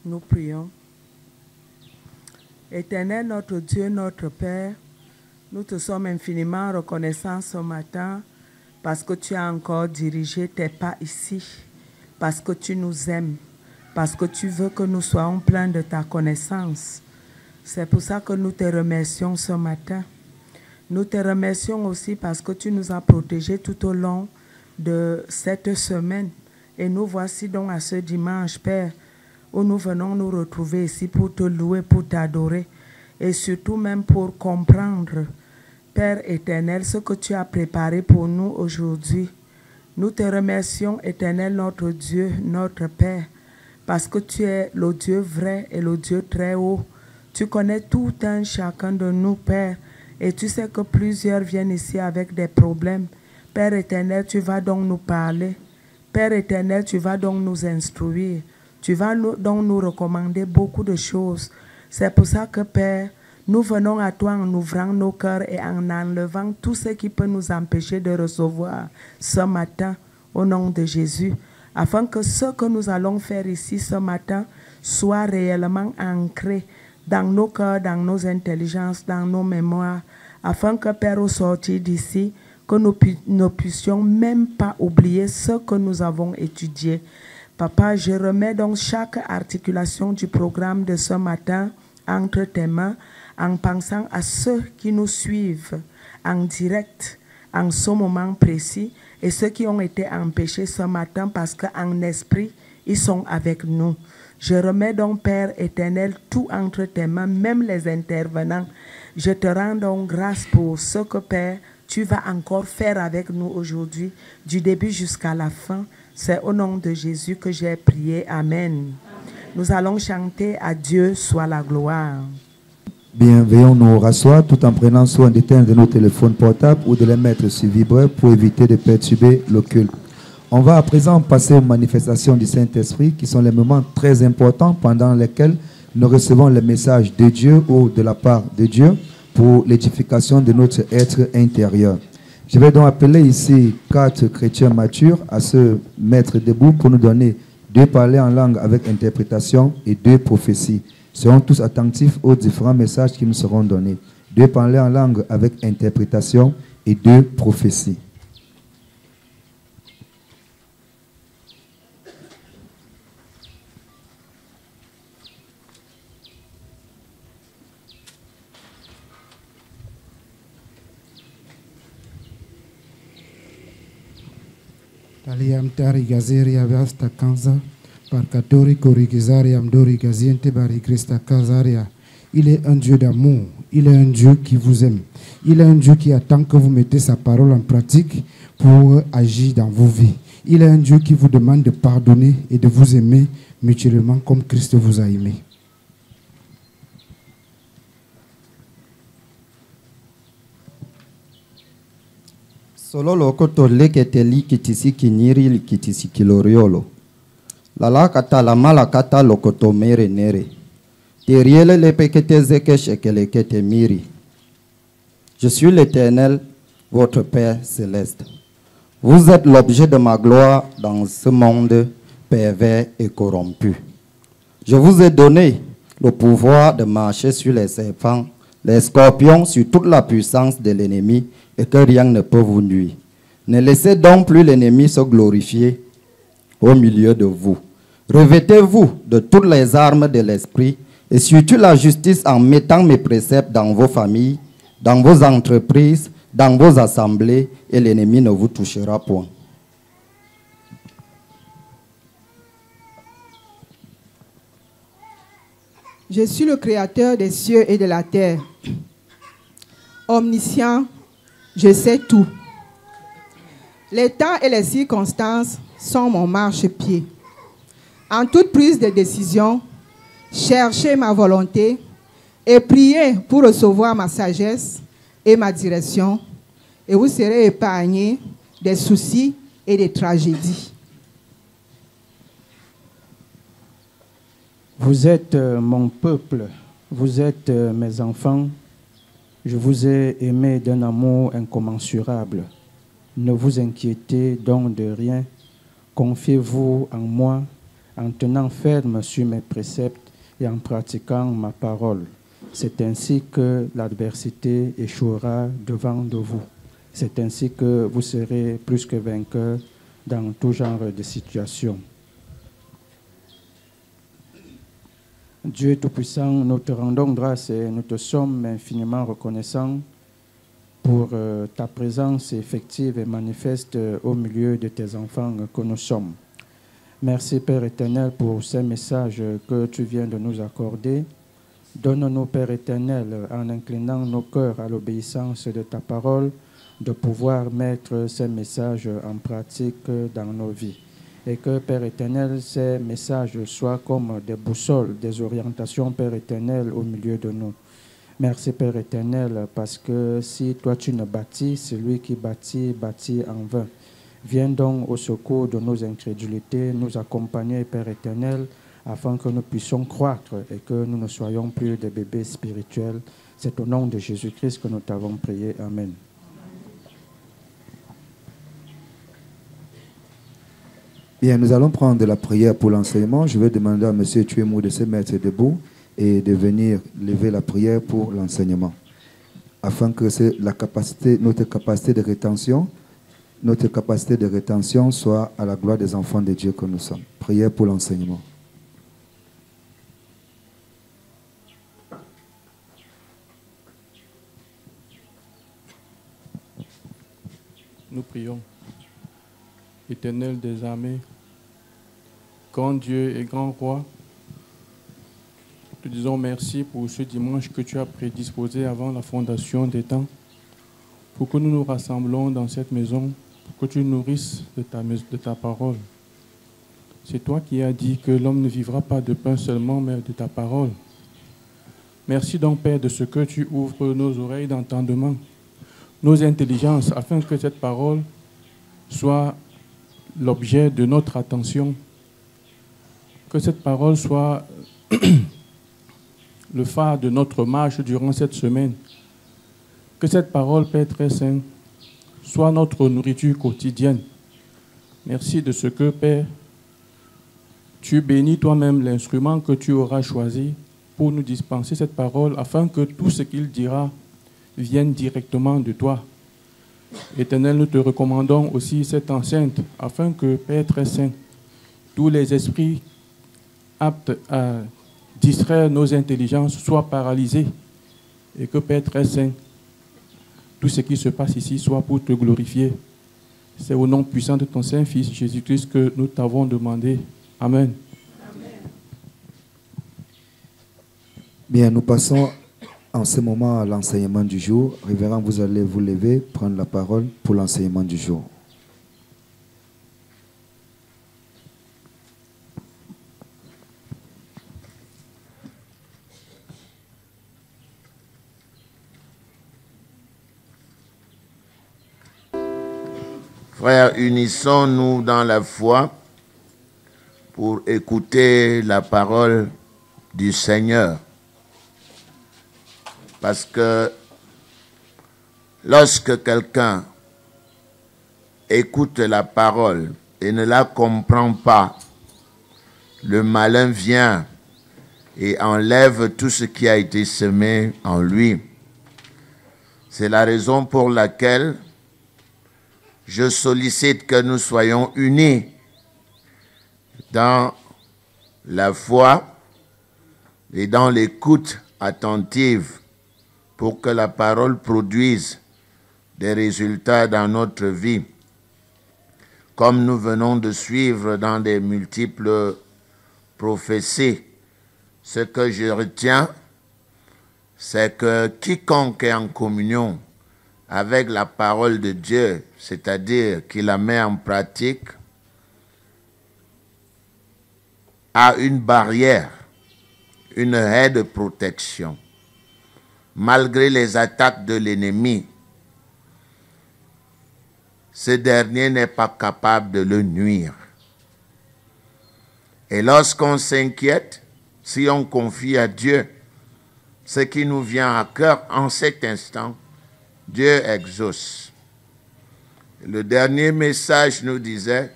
Nous prions. Éternel, notre Dieu, notre Père, nous te sommes infiniment reconnaissants ce matin parce que tu as encore dirigé tes pas ici, parce que tu nous aimes, parce que tu veux que nous soyons pleins de ta connaissance. C'est pour ça que nous te remercions ce matin. Nous te remercions aussi parce que tu nous as protégés tout au long de cette semaine. Et nous voici donc à ce dimanche, Père, où nous venons nous retrouver ici pour te louer, pour t'adorer et surtout même pour comprendre, Père éternel, ce que tu as préparé pour nous aujourd'hui. Nous te remercions, éternel, notre Dieu, notre Père, parce que tu es le Dieu vrai et le Dieu très haut. Tu connais tout un chacun de nous, Père, et tu sais que plusieurs viennent ici avec des problèmes. Père éternel, tu vas donc nous parler. Père éternel, tu vas donc nous instruire. Tu vas donc nous recommander beaucoup de choses. C'est pour ça que, Père, nous venons à toi en ouvrant nos cœurs et en enlevant tout ce qui peut nous empêcher de recevoir ce matin, au nom de Jésus, afin que ce que nous allons faire ici ce matin soit réellement ancré dans nos cœurs, dans nos intelligences, dans nos mémoires, afin que, Père, au sortir d'ici, que nous ne puissions même pas oublier ce que nous avons étudié. Papa, je remets donc chaque articulation du programme de ce matin entre tes mains en pensant à ceux qui nous suivent en direct en ce moment précis et ceux qui ont été empêchés ce matin parce qu'en esprit, ils sont avec nous. Je remets donc, Père éternel, tout entre tes mains, même les intervenants. Je te rends donc grâce pour ce que, Père, tu vas encore faire avec nous aujourd'hui, du début jusqu'à la fin. C'est au nom de Jésus que j'ai prié. Amen. Nous allons chanter à Dieu soit la gloire. Bien, veillons nous rasseoir tout en prenant soin d'éteindre nos téléphones portables ou de les mettre sur vibreur pour éviter de perturber le culte. On va à présent passer aux manifestations du Saint-Esprit qui sont les moments très importants pendant lesquels nous recevons le message de Dieu ou de la part de Dieu pour l'édification de notre être intérieur. Je vais donc appeler ici 4 chrétiens matures à se mettre debout pour nous donner 2 parler en langue avec interprétation et 2 prophéties. Seront tous attentifs aux différents messages qui nous seront donnés. 2 parler en langue avec interprétation et 2 prophéties. Taliam tari gazeri avasta kanza, parkatori korigizari amdori gaziente bari Christa kazaria. Il est un Dieu d'amour, il est un Dieu qui vous aime. Il est un Dieu qui attend que vous mettez sa parole en pratique pour agir dans vos vies. Il est un Dieu qui vous demande de pardonner et de vous aimer mutuellement comme Christ vous a aimé. Solo lokoto leketeli kitisi kiniri likitisi kiloriolo. Lala kata la mala kata lokoto mere nere. Teriele lepekete zeke shekelekete miri. Je suis l'Éternel, votre Père céleste. Vous êtes l'objet de ma gloire dans ce monde pervers et corrompu. Je vous ai donné le pouvoir de marcher sur les serpents, les scorpions, sur toute la puissance de l'ennemi, et que rien ne peut vous nuire. Ne laissez donc plus l'ennemi se glorifier au milieu de vous. Revêtez-vous de toutes les armes de l'esprit et surtout la justice en mettant mes préceptes dans vos familles, dans vos entreprises, dans vos assemblées, et l'ennemi ne vous touchera point. Je suis le créateur des cieux et de la terre. Omniscient, je sais tout. Les temps et les circonstances sont mon marchepied. En toute prise de décision, cherchez ma volonté et priez pour recevoir ma sagesse et ma direction, et vous serez épargnés des soucis et des tragédies. Vous êtes mon peuple, vous êtes mes enfants. Je vous ai aimé d'un amour incommensurable. Ne vous inquiétez donc de rien. Confiez-vous en moi. en tenant ferme sur mes préceptes et en pratiquant ma parole. C'est ainsi que l'adversité échouera devant de vous. C'est ainsi que vous serez plus que vainqueurs dans tout genre de situation. Dieu Tout-Puissant, nous te rendons grâce et nous te sommes infiniment reconnaissants pour ta présence effective et manifeste au milieu de tes enfants que nous sommes. Merci Père éternel pour ces messages que tu viens de nous accorder. Donne-nous Père éternel, en inclinant nos cœurs à l'obéissance de ta parole, de pouvoir mettre ces messages en pratique dans nos vies. Et que, Père éternel, ces messages soient comme des boussoles, des orientations, Père éternel, au milieu de nous. Merci, Père éternel, parce que si toi tu ne bâtis, celui qui bâtit, bâtit en vain. Viens donc au secours de nos incrédulités, nous accompagner, Père éternel, afin que nous puissions croître et que nous ne soyons plus des bébés spirituels. C'est au nom de Jésus-Christ que nous t'avons prié. Amen. Bien, nous allons prendre la prière pour l'enseignement. Je vais demander à M. Tuemou de se mettre debout et de venir lever la prière pour l'enseignement, afin que notre capacité de rétention soit à la gloire des enfants de Dieu que nous sommes. Prière pour l'enseignement. Nous prions. Éternel des armées, grand Dieu et grand roi, te disons merci pour ce dimanche que tu as prédisposé avant la fondation des temps, pour que nous nous rassemblons dans cette maison, pour que tu nous nourrisses de ta parole. C'est toi qui as dit que l'homme ne vivra pas de pain seulement, mais de ta parole. Merci donc, Père, de ce que tu ouvres nos oreilles d'entendement, nos intelligences, afin que cette parole soit l'objet de notre attention, que cette parole soit le phare de notre marche durant cette semaine, que cette parole, Père très saint, soit notre nourriture quotidienne. Merci de ce que, Père, tu bénis toi-même l'instrument que tu auras choisi pour nous dispenser cette parole, afin que tout ce qu'il dira vienne directement de toi. Éternel, nous te recommandons aussi cette enceinte, afin que, Père très saint, tous les esprits aptes à distraire nos intelligences soient paralysés, et que, Père très saint, tout ce qui se passe ici soit pour te glorifier. C'est au nom puissant de ton Saint-Fils, Jésus-Christ, que nous t'avons demandé. Amen. Bien, nous passons en ce moment à l'enseignement du jour. Révérend, vous allez vous lever, prendre la parole pour l'enseignement du jour. Frères, unissons-nous dans la foi pour écouter la parole du Seigneur. Parce que lorsque quelqu'un écoute la parole et ne la comprend pas, le malin vient et enlève tout ce qui a été semé en lui. C'est la raison pour laquelle je sollicite que nous soyons unis dans la foi et dans l'écoute attentive pour que la parole produise des résultats dans notre vie. Comme nous venons de suivre dans des multiples prophéties, ce que je retiens, c'est que quiconque est en communion avec la parole de Dieu, c'est-à-dire qui la met en pratique, a une barrière, une haie de protection. Malgré les attaques de l'ennemi, ce dernier n'est pas capable de le nuire. Et lorsqu'on s'inquiète, si on confie à Dieu ce qui nous vient à cœur en cet instant, Dieu exauce. Le dernier message nous disait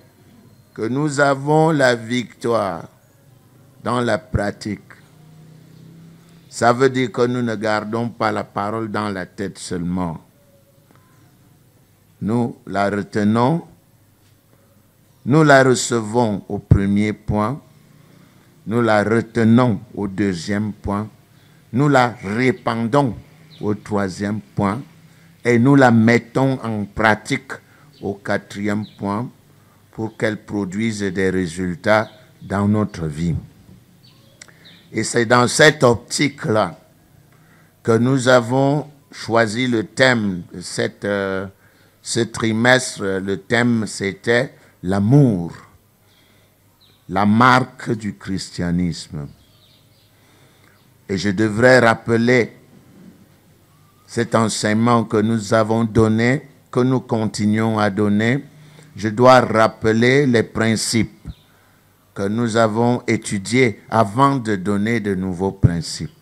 que nous avons la victoire dans la pratique. Ça veut dire que nous ne gardons pas la parole dans la tête seulement. Nous la retenons, nous la recevons au premier point, nous la retenons au deuxième point, nous la répandons au troisième point et nous la mettons en pratique au quatrième point pour qu'elle produise des résultats dans notre vie. Et c'est dans cette optique-là que nous avons choisi le thème de ce trimestre. Le thème, c'était l'amour, la marque du christianisme. Et je devrais rappeler cet enseignement que nous avons donné, que nous continuons à donner. Je dois rappeler les principes que nous avons étudiés avant de donner de nouveaux principes.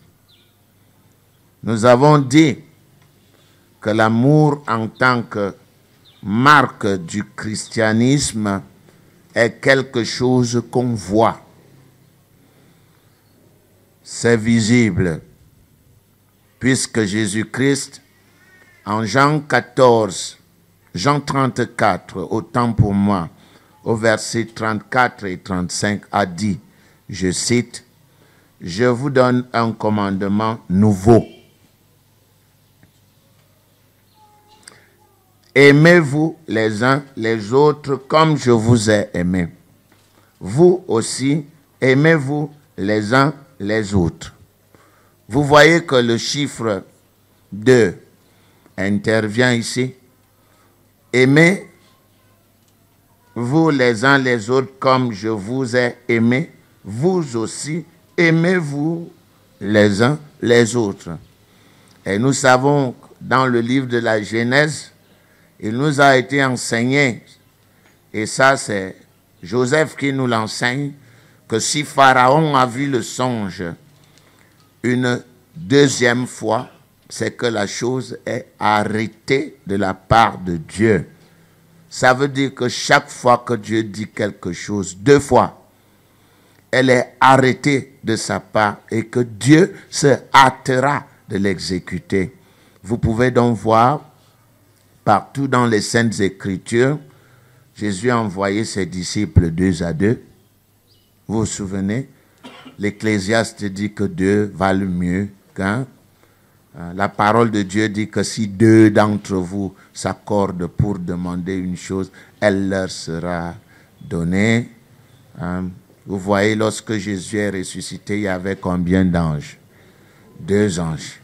Nous avons dit que l'amour en tant que marque du christianisme est quelque chose qu'on voit. C'est visible, puisque Jésus-Christ, en Jean 14, Jean 34, autant pour moi, au verset 34 et 35, a dit, je cite, « Je vous donne un commandement nouveau. Aimez-vous les uns les autres comme je vous ai aimé. Vous aussi, aimez-vous les uns les autres. » Vous voyez que le chiffre 2 intervient ici. Aimez vous les uns les autres comme je vous ai aimé, vous aussi aimez-vous les uns les autres. Et nous savons dans le livre de la Genèse, il nous a été enseigné, et ça c'est Joseph qui nous l'enseigne, que si Pharaon a vu le songe une deuxième fois, c'est que la chose est arrêtée de la part de Dieu. Ça veut dire que chaque fois que Dieu dit quelque chose, 2 fois, elle est arrêtée de sa part et que Dieu se hâtera de l'exécuter. Vous pouvez donc voir partout dans les Saintes Écritures, Jésus a envoyé ses disciples 2 à 2. Vous vous souvenez? L'Ecclésiaste dit que 2 valent mieux qu'un. La parole de Dieu dit que si 2 d'entre vous s'accordent pour demander une chose, elle leur sera donnée. Vous voyez, lorsque Jésus est ressuscité, il y avait combien d'anges? 2 anges.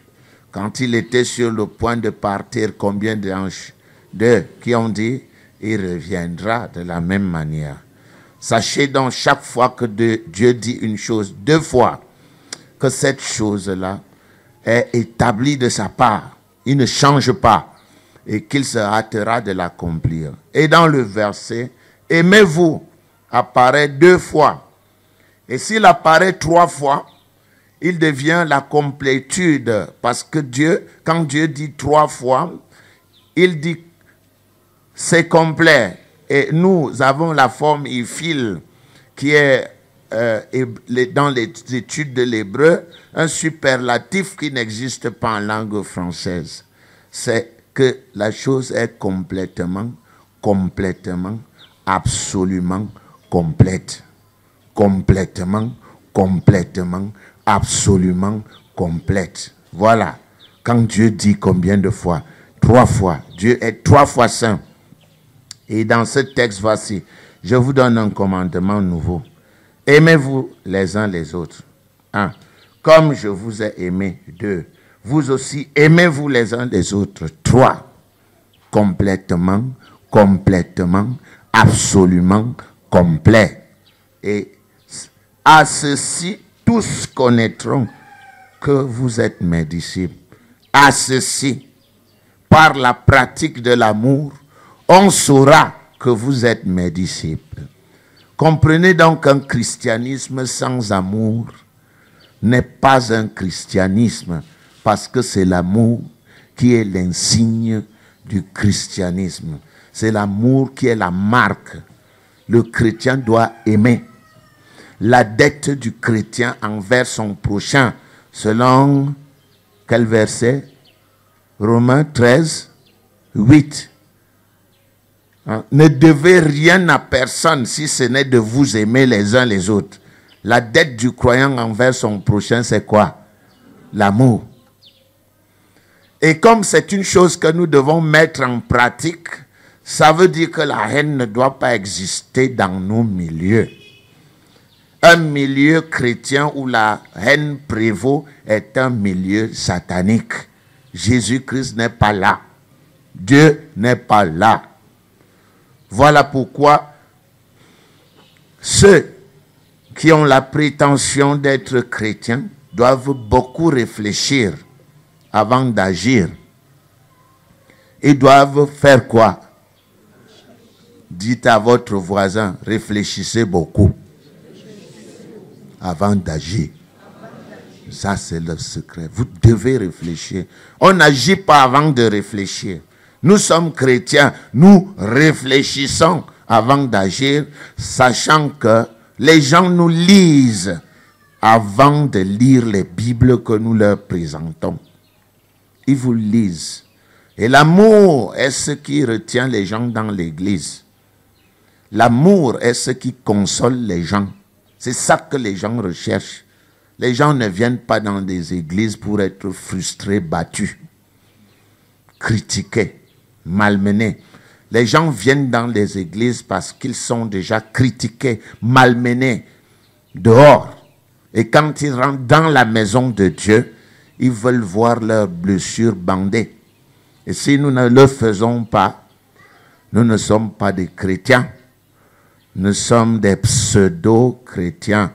Quand il était sur le point de partir, combien d'anges? 2 qui ont dit, il reviendra de la même manière. Sachez donc chaque fois que Dieu dit une chose 2 fois, que cette chose-là est établi de sa part. Il ne change pas et qu'il se hâtera de l'accomplir. Et dans le verset, aimez-vous apparaît 2 fois. Et s'il apparaît 3 fois, il devient la complétude. Parce que Dieu, quand Dieu dit 3 fois, il dit c'est complet. Et nous avons la forme ifil qui est dans les études de l'hébreu, un superlatif qui n'existe pas en langue française. C'est que la chose est complètement, absolument complète. Complètement, absolument complète. Voilà. Quand Dieu dit combien de fois? 3 fois. Dieu est 3 fois saint. Et dans ce texte, voici, je vous donne un commandement nouveau. Aimez-vous les uns les autres. 1. Comme je vous ai aimé. 2. Vous aussi, aimez-vous les uns les autres. 3. Complètement, absolument complet. Et à ceci, tous connaîtront que vous êtes mes disciples. À ceci, par la pratique de l'amour, on saura que vous êtes mes disciples. Comprenez donc qu'un christianisme sans amour n'est pas un christianisme, parce que c'est l'amour qui est l'insigne du christianisme. C'est l'amour qui est la marque. Le chrétien doit aimer. la dette du chrétien envers son prochain, selon quel verset? Romains 13, 8. Ne devez rien à personne si ce n'est de vous aimer les uns les autres. La dette du croyant envers son prochain, c'est quoi? L'amour. Et comme c'est une chose que nous devons mettre en pratique, ça veut dire que la haine ne doit pas exister dans nos milieux. Un milieu chrétien où la haine prévaut est un milieu satanique. Jésus-Christ n'est pas là. Dieu n'est pas là. Voilà pourquoi ceux qui ont la prétention d'être chrétiens doivent beaucoup réfléchir avant d'agir. Ils doivent faire quoi? Dites à votre voisin, réfléchissez beaucoup avant d'agir. Ça, c'est le secret. Vous devez réfléchir. On n'agit pas avant de réfléchir. Nous sommes chrétiens. Nous réfléchissons avant d'agir, sachant que les gens nous lisent avant de lire les Bibles que nous leur présentons. Ils vous lisent. Et l'amour est ce qui retient les gens dans l'église. L'amour est ce qui console les gens. C'est ça que les gens recherchent. Les gens ne viennent pas dans des églises pour être frustrés, battus, critiqués, malmenés. Les gens viennent dans les églises parce qu'ils sont déjà critiqués, malmenés, dehors. Et quand ils rentrent dans la maison de Dieu, ils veulent voir leurs blessures bandées. Et si nous ne le faisons pas, nous ne sommes pas des chrétiens. Nous sommes des pseudo-chrétiens.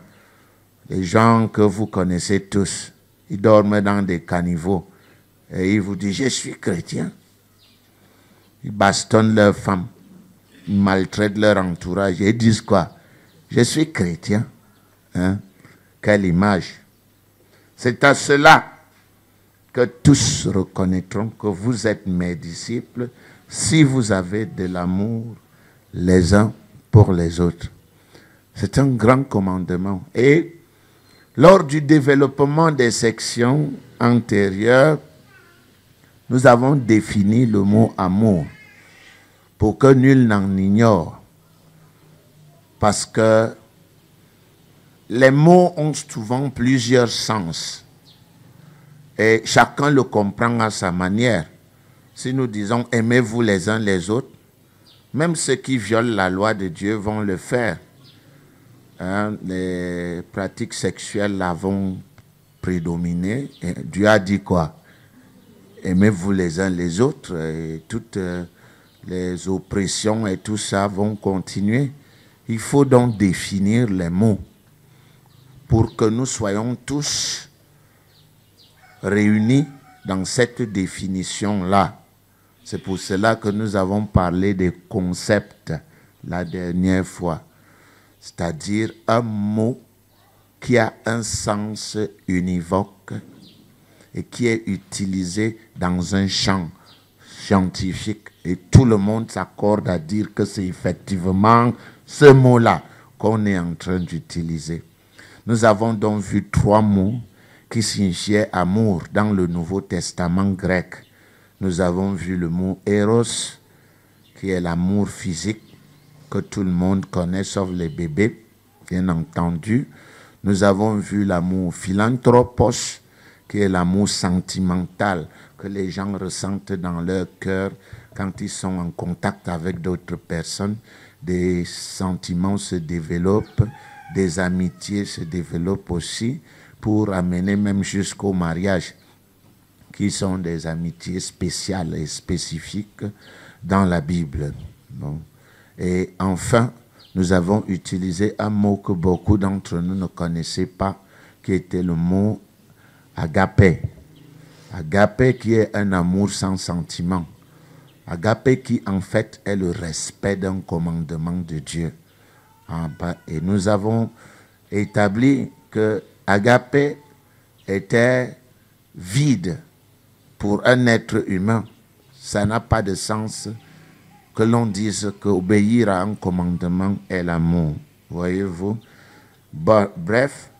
Les gens que vous connaissez tous, ils dorment dans des caniveaux. Et ils vous disent, je suis chrétien. Ils bastonnent leurs femmes. Ils maltraitent leur entourage. Et ils disent quoi? Je suis chrétien. Hein? Quelle image. C'est à cela que tous reconnaîtront que vous êtes mes disciples si vous avez de l'amour les uns pour les autres. C'est un grand commandement. Et lors du développement des sections antérieures, nous avons défini le mot amour pour que nul n'en ignore. Parce que les mots ont souvent plusieurs sens. Et chacun le comprend à sa manière. Si nous disons « aimez-vous les uns les autres », même ceux qui violent la loi de Dieu vont le faire. Hein, les pratiques sexuelles là vont prédominer. Et Dieu a dit quoi? Aimez-vous les uns les autres. Et toutes les oppressions et tout ça vont continuer. Il faut donc définir les mots pour que nous soyons tous réunis dans cette définition-là. C'est pour cela que nous avons parlé des concepts la dernière fois. C'est-à-dire un mot qui a un sens univoque et qui est utilisé dans un champ scientifique. Et tout le monde s'accorde à dire que c'est effectivement ce mot-là qu'on est en train d'utiliser. Nous avons donc vu 3 mots qui signifiaient amour dans le Nouveau Testament grec. Nous avons vu le mot éros, qui est l'amour physique, que tout le monde connaît, sauf les bébés, bien entendu. Nous avons vu l'amour philanthropos, qui est l'amour sentimental que les gens ressentent dans leur cœur quand ils sont en contact avec d'autres personnes. Des sentiments se développent, des amitiés se développent aussi, pour amener même jusqu'au mariage, qui sont des amitiés spéciales et spécifiques dans la Bible. Bon. Et enfin, nous avons utilisé un mot que beaucoup d'entre nous ne connaissaient pas, qui était le mot agapé. Agapé qui est un amour sans sentiment. Agapé qui en fait est le respect d'un commandement de Dieu. Et nous avons établi que agapé était vide pour un être humain. Ça n'a pas de sens que l'on dise qu'obéir à un commandement est l'amour. Voyez-vous, Bref,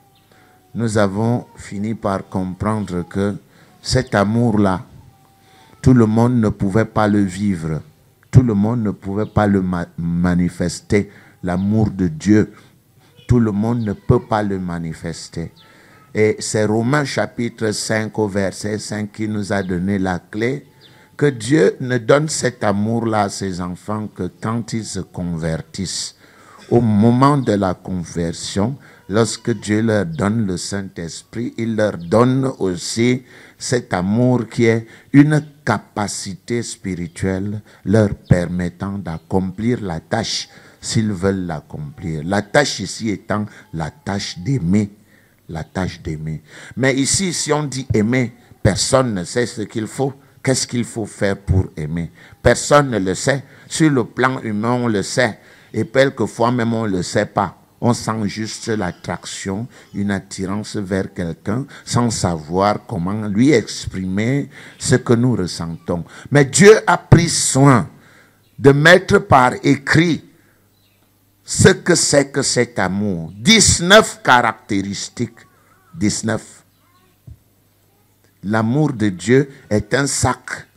nous avons fini par comprendre que cet amour-là, tout le monde ne pouvait pas le vivre. Tout le monde ne pouvait pas le manifester. L'amour de Dieu, tout le monde ne peut pas le manifester. Et c'est Romains chapitre 5 au verset 5 qui nous a donné la clé, que Dieu ne donne cet amour-là à ses enfants que quand ils se convertissent. Au moment de la conversion, lorsque Dieu leur donne le Saint-Esprit, il leur donne aussi cet amour qui est une capacité spirituelle leur permettant d'accomplir la tâche s'ils veulent l'accomplir. La tâche ici étant la tâche d'aimer. La tâche d'aimer. Mais ici, si on dit aimer, personne ne sait ce qu'il faut. Qu'est-ce qu'il faut faire pour aimer? Personne ne le sait. Sur le plan humain, on le sait. Et quelquefois même, on ne le sait pas. On sent juste l'attraction, une attirance vers quelqu'un, sans savoir comment lui exprimer ce que nous ressentons. Mais Dieu a pris soin de mettre par écrit ce que c'est que cet amour. 19 caractéristiques. 19. L'amour de Dieu est un sac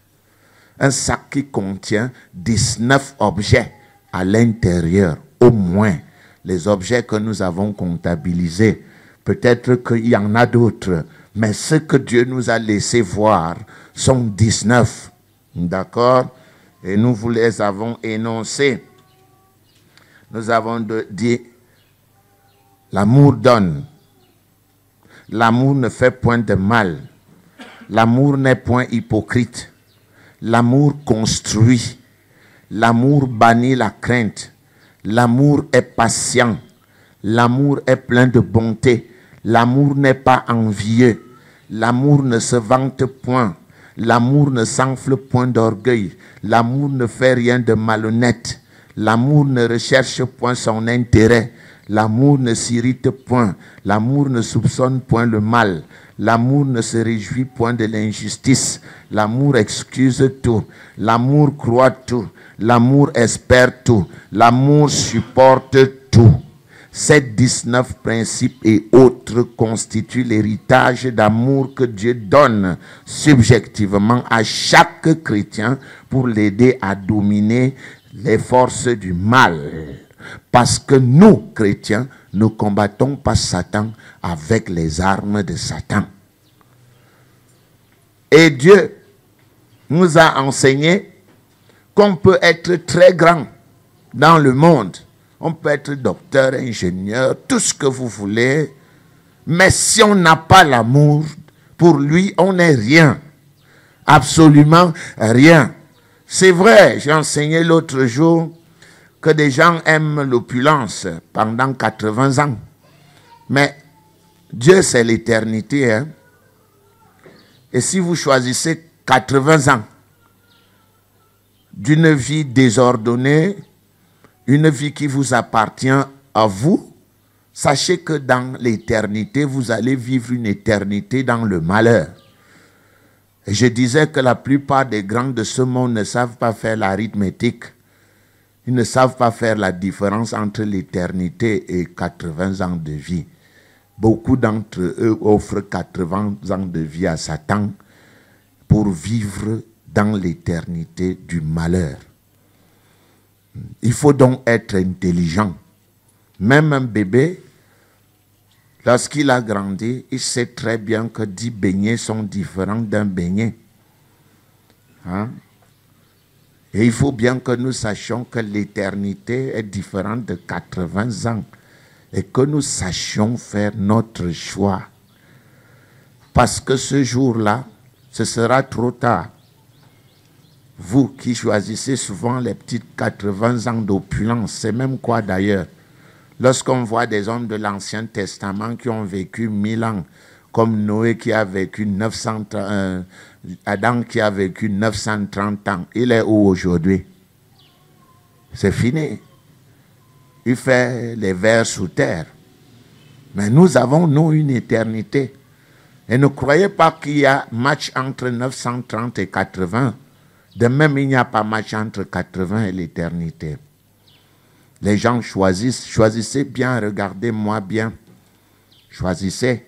qui contient 19 objets à l'intérieur, au moins. Les objets que nous avons comptabilisés. Peut-être qu'il y en a d'autres, mais ce que Dieu nous a laissé voir sont 19. D'accord? Et nous vous les avons énoncés. Nous avons dit, l'amour donne. L'amour ne fait point de mal. L'amour n'est point hypocrite. L'amour construit. L'amour bannit la crainte. L'amour est patient. L'amour est plein de bonté. L'amour n'est pas envieux. L'amour ne se vante point. L'amour ne s'enfle point d'orgueil. L'amour ne fait rien de malhonnête. L'amour ne recherche point son intérêt. L'amour ne s'irrite point. L'amour ne soupçonne point le mal. L'amour ne se réjouit point de l'injustice. L'amour excuse tout. L'amour croit tout. L'amour espère tout. L'amour supporte tout. Ces 19 principes et autres constituent l'héritage d'amour que Dieu donne subjectivement à chaque chrétien pour l'aider à dominer les forces du mal. Parce que nous, chrétiens, ne combattons pas Satan avec les armes de Satan. Et Dieu nous a enseigné qu'on peut être très grand dans le monde. On peut être docteur, ingénieur, tout ce que vous voulez. Mais si on n'a pas l'amour, pour lui, on n'est rien. Absolument rien. C'est vrai, j'ai enseigné l'autre jour que des gens aiment l'opulence pendant 80 ans. Mais Dieu, c'est l'éternité. Hein? Et si vous choisissez 80 ans d'une vie désordonnée, une vie qui vous appartient à vous, sachez que dans l'éternité, vous allez vivre une éternité dans le malheur. Et je disais que la plupart des grands de ce monde ne savent pas faire l'arithmétique. Ils ne savent pas faire la différence entre l'éternité et 80 ans de vie. Beaucoup d'entre eux offrent 80 ans de vie à Satan pour vivre dans l'éternité du malheur. Il faut donc être intelligent. Même un bébé, lorsqu'il a grandi, il sait très bien que 10 beignets sont différents d'un beignet. Hein? Et il faut bien que nous sachions que l'éternité est différente de 80 ans. Et que nous sachions faire notre choix. Parce que ce jour-là, ce sera trop tard. Vous qui choisissez souvent les petites 80 ans d'opulence, c'est même quoi d'ailleurs? Lorsqu'on voit des hommes de l'Ancien Testament qui ont vécu 1000 ans, comme Noé qui a vécu 930, Adam qui a vécu 930 ans, il est où aujourd'hui? C'est fini. Il fait les vers sous terre. Mais nous avons, nous, une éternité. Et ne croyez pas qu'il y a match entre 930 et 80. De même, il n'y a pas match entre 80 et l'éternité. Les gens choisissent, choisissez bien, regardez-moi bien. Choisissez.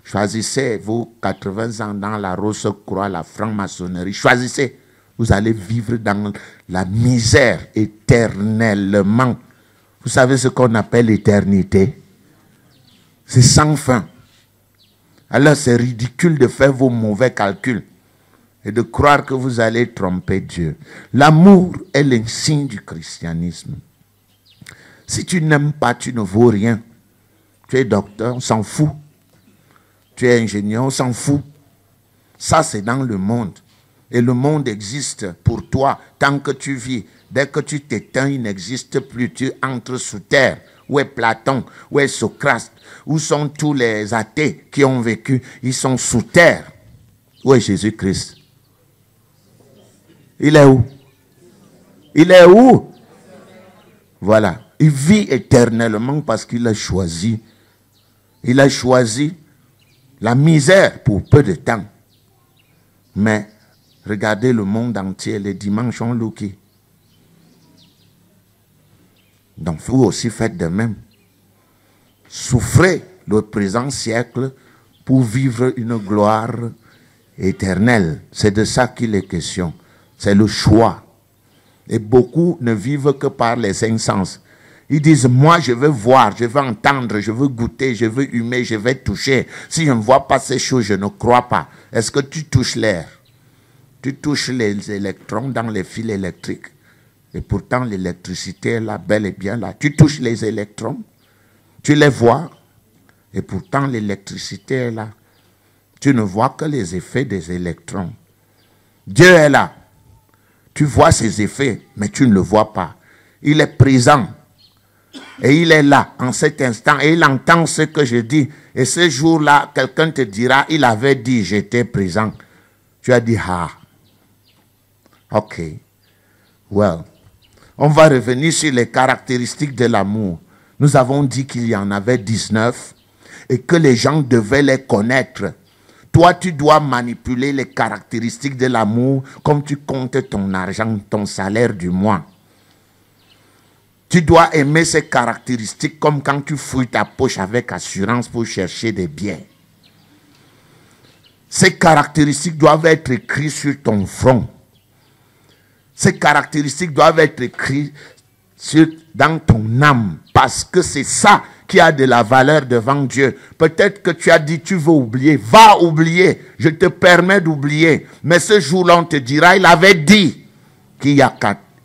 Choisissez vos 80 ans dans la Rose-Croix, la franc-maçonnerie. Choisissez. Vous allez vivre dans la misère éternellement. Vous savez ce qu'on appelle l'éternité? C'est sans fin. Alors c'est ridicule de faire vos mauvais calculs et de croire que vous allez tromper Dieu. L'amour est l'insigne du christianisme. Si tu n'aimes pas, tu ne vaux rien. Tu es docteur, on s'en fout. Tu es ingénieur, on s'en fout. Ça, c'est dans le monde. Et le monde existe pour toi tant que tu vis. Dès que tu t'éteins, il n'existe plus. Tu entres sous terre. Où est Platon? Où est Socrate? Où sont tous les athées qui ont vécu? Ils sont sous terre. Où est Jésus-Christ? Il est où? Il est où? Voilà. Il vit éternellement parce qu'il a choisi. Il a choisi la misère pour peu de temps. Mais regardez le monde entier, les dimanches ont looké. Donc vous aussi faites de même. Souffrez le présent siècle pour vivre une gloire éternelle. C'est de ça qu'il est question. C'est le choix. Et beaucoup ne vivent que par les cinq sens. Ils disent, moi je veux voir, je veux entendre, je veux goûter, je veux humer, je vais toucher. Si je ne vois pas ces choses, je ne crois pas. Est-ce que tu touches l'air? Tu touches les électrons dans les fils électriques. Et pourtant l'électricité est là, bel et bien là. Tu touches les électrons, tu les vois. Et pourtant l'électricité est là. Tu ne vois que les effets des électrons. Dieu est là. Tu vois ses effets, mais tu ne le vois pas. Il est présent. Et il est là, en cet instant, et il entend ce que je dis. Et ce jour-là, quelqu'un te dira, il avait dit, j'étais présent. Tu as dit, ah. Ok. Well. On va revenir sur les caractéristiques de l'amour. Nous avons dit qu'il y en avait 19 et que les gens devaient les connaître. Toi, tu dois manipuler les caractéristiques de l'amour comme tu comptes ton argent, ton salaire du mois. Tu dois aimer ces caractéristiques comme quand tu fouilles ta poche avec assurance pour chercher des biens. Ces caractéristiques doivent être écrites sur ton front. Ces caractéristiques doivent être écrites dans ton âme. Parce que c'est ça qui a de la valeur devant Dieu. Peut-être que tu as dit, tu veux oublier. Va oublier. Je te permets d'oublier. Mais ce jour-là, on te dira, il avait dit qu'il y a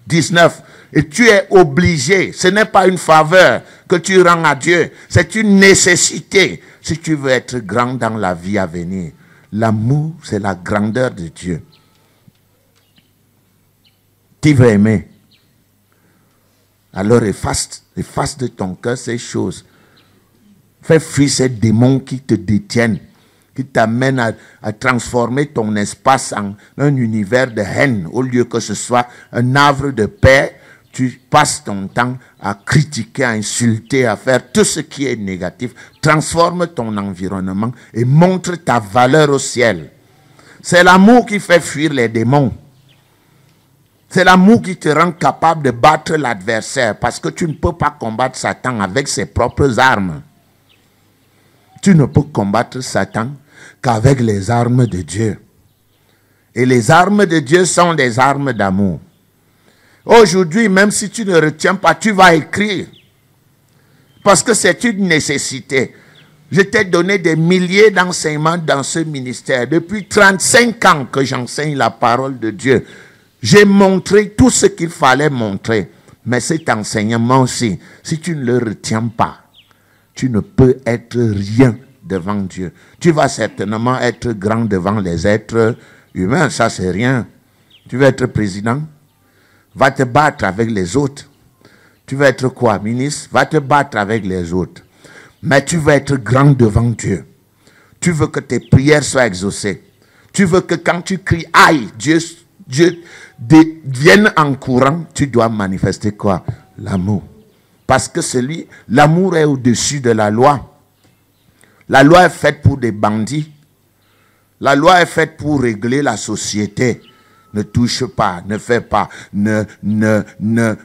19. Et tu es obligé. Ce n'est pas une faveur que tu rends à Dieu. C'est une nécessité si tu veux être grand dans la vie à venir. L'amour, c'est la grandeur de Dieu. Tu veux aimer. Alors efface de ton cœur ces choses. Fais fuir ces démons qui te détiennent, qui t'amènent à transformer ton espace en un univers de haine. Au lieu que ce soit un havre de paix, tu passes ton temps à critiquer, à insulter, à faire tout ce qui est négatif. Transforme ton environnement et montre ta valeur au ciel. C'est l'amour qui fait fuir les démons. C'est l'amour qui te rend capable de battre l'adversaire parce que tu ne peux pas combattre Satan avec ses propres armes. Tu ne peux combattre Satan qu'avec les armes de Dieu. Et les armes de Dieu sont des armes d'amour. Aujourd'hui, même si tu ne retiens pas, tu vas écrire. Parce que c'est une nécessité. Je t'ai donné des milliers d'enseignements dans ce ministère. Depuis 35 ans que j'enseigne la parole de Dieu. J'ai montré tout ce qu'il fallait montrer. Mais cet enseignement aussi, si tu ne le retiens pas, tu ne peux être rien devant Dieu. Tu vas certainement être grand devant les êtres humains, ça c'est rien. Tu veux être président? Va te battre avec les autres. Tu veux être quoi? Ministre? Va te battre avec les autres. Mais tu veux être grand devant Dieu. Tu veux que tes prières soient exaucées. Tu veux que quand tu cries, aïe, Dieu vienne en courant, tu dois manifester quoi? L'amour. Parce que l'amour est au-dessus de la loi. La loi est faite pour des bandits. La loi est faite pour régler la société. Ne touche pas, ne fais pas,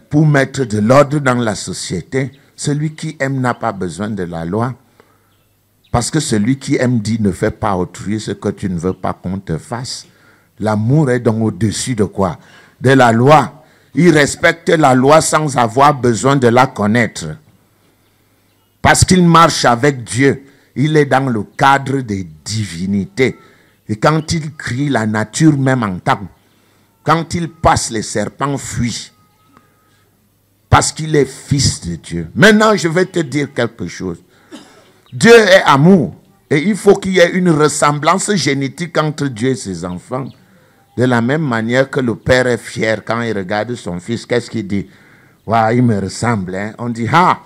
pour mettre de l'ordre dans la société. Celui qui aime n'a pas besoin de la loi. Parce que celui qui aime dit ne fait pas autrui ce que tu ne veux pas qu'on te fasse. L'amour est donc au-dessus de quoi? De la loi. Il respecte la loi sans avoir besoin de la connaître. Parce qu'il marche avec Dieu. Il est dans le cadre des divinités. Et quand il crie, la nature même entend. Quand il passe, les serpents fuient. Parce qu'il est fils de Dieu. Maintenant, je vais te dire quelque chose. Dieu est amour. Et il faut qu'il y ait une ressemblance génétique entre Dieu et ses enfants. De la même manière que le père est fier quand il regarde son fils. Qu'est-ce qu'il dit? Waouh, il me ressemble. Hein? On dit, ah,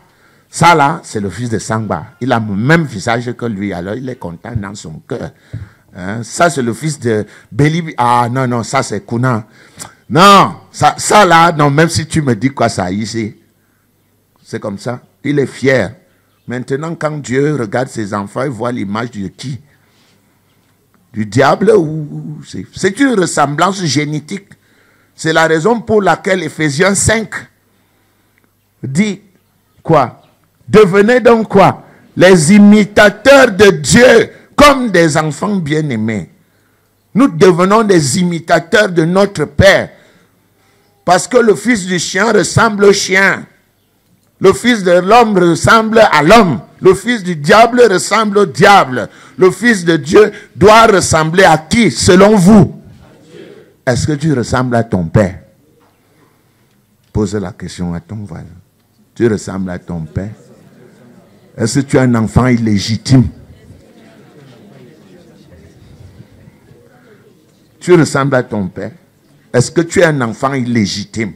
ça là, c'est le fils de Sangba. Il a le même visage que lui. Alors, il est content dans son cœur. Hein? Ça, c'est le fils de Béli. Ah, non, non, ça, c'est Kuna. Non, ça là, non, même si tu me dis quoi ça ici. C'est comme ça. Il est fier. Maintenant, quand Dieu regarde ses enfants, il voit l'image de qui? Du diable ou c'est une ressemblance génétique. C'est la raison pour laquelle Ephésiens 5 dit quoi? Devenez donc quoi? Les imitateurs de Dieu comme des enfants bien-aimés. Nous devenons des imitateurs de notre Père. Parce que le fils du chien ressemble au chien. Le fils de l'homme ressemble à l'homme. Le fils du diable ressemble au diable. Le fils de Dieu doit ressembler à qui, selon vous? Est-ce que tu ressembles à ton père? Pose la question à ton voisin. Tu ressembles à ton père? Est-ce que tu es un enfant illégitime? Tu ressembles à ton père? Est-ce que tu es un enfant illégitime?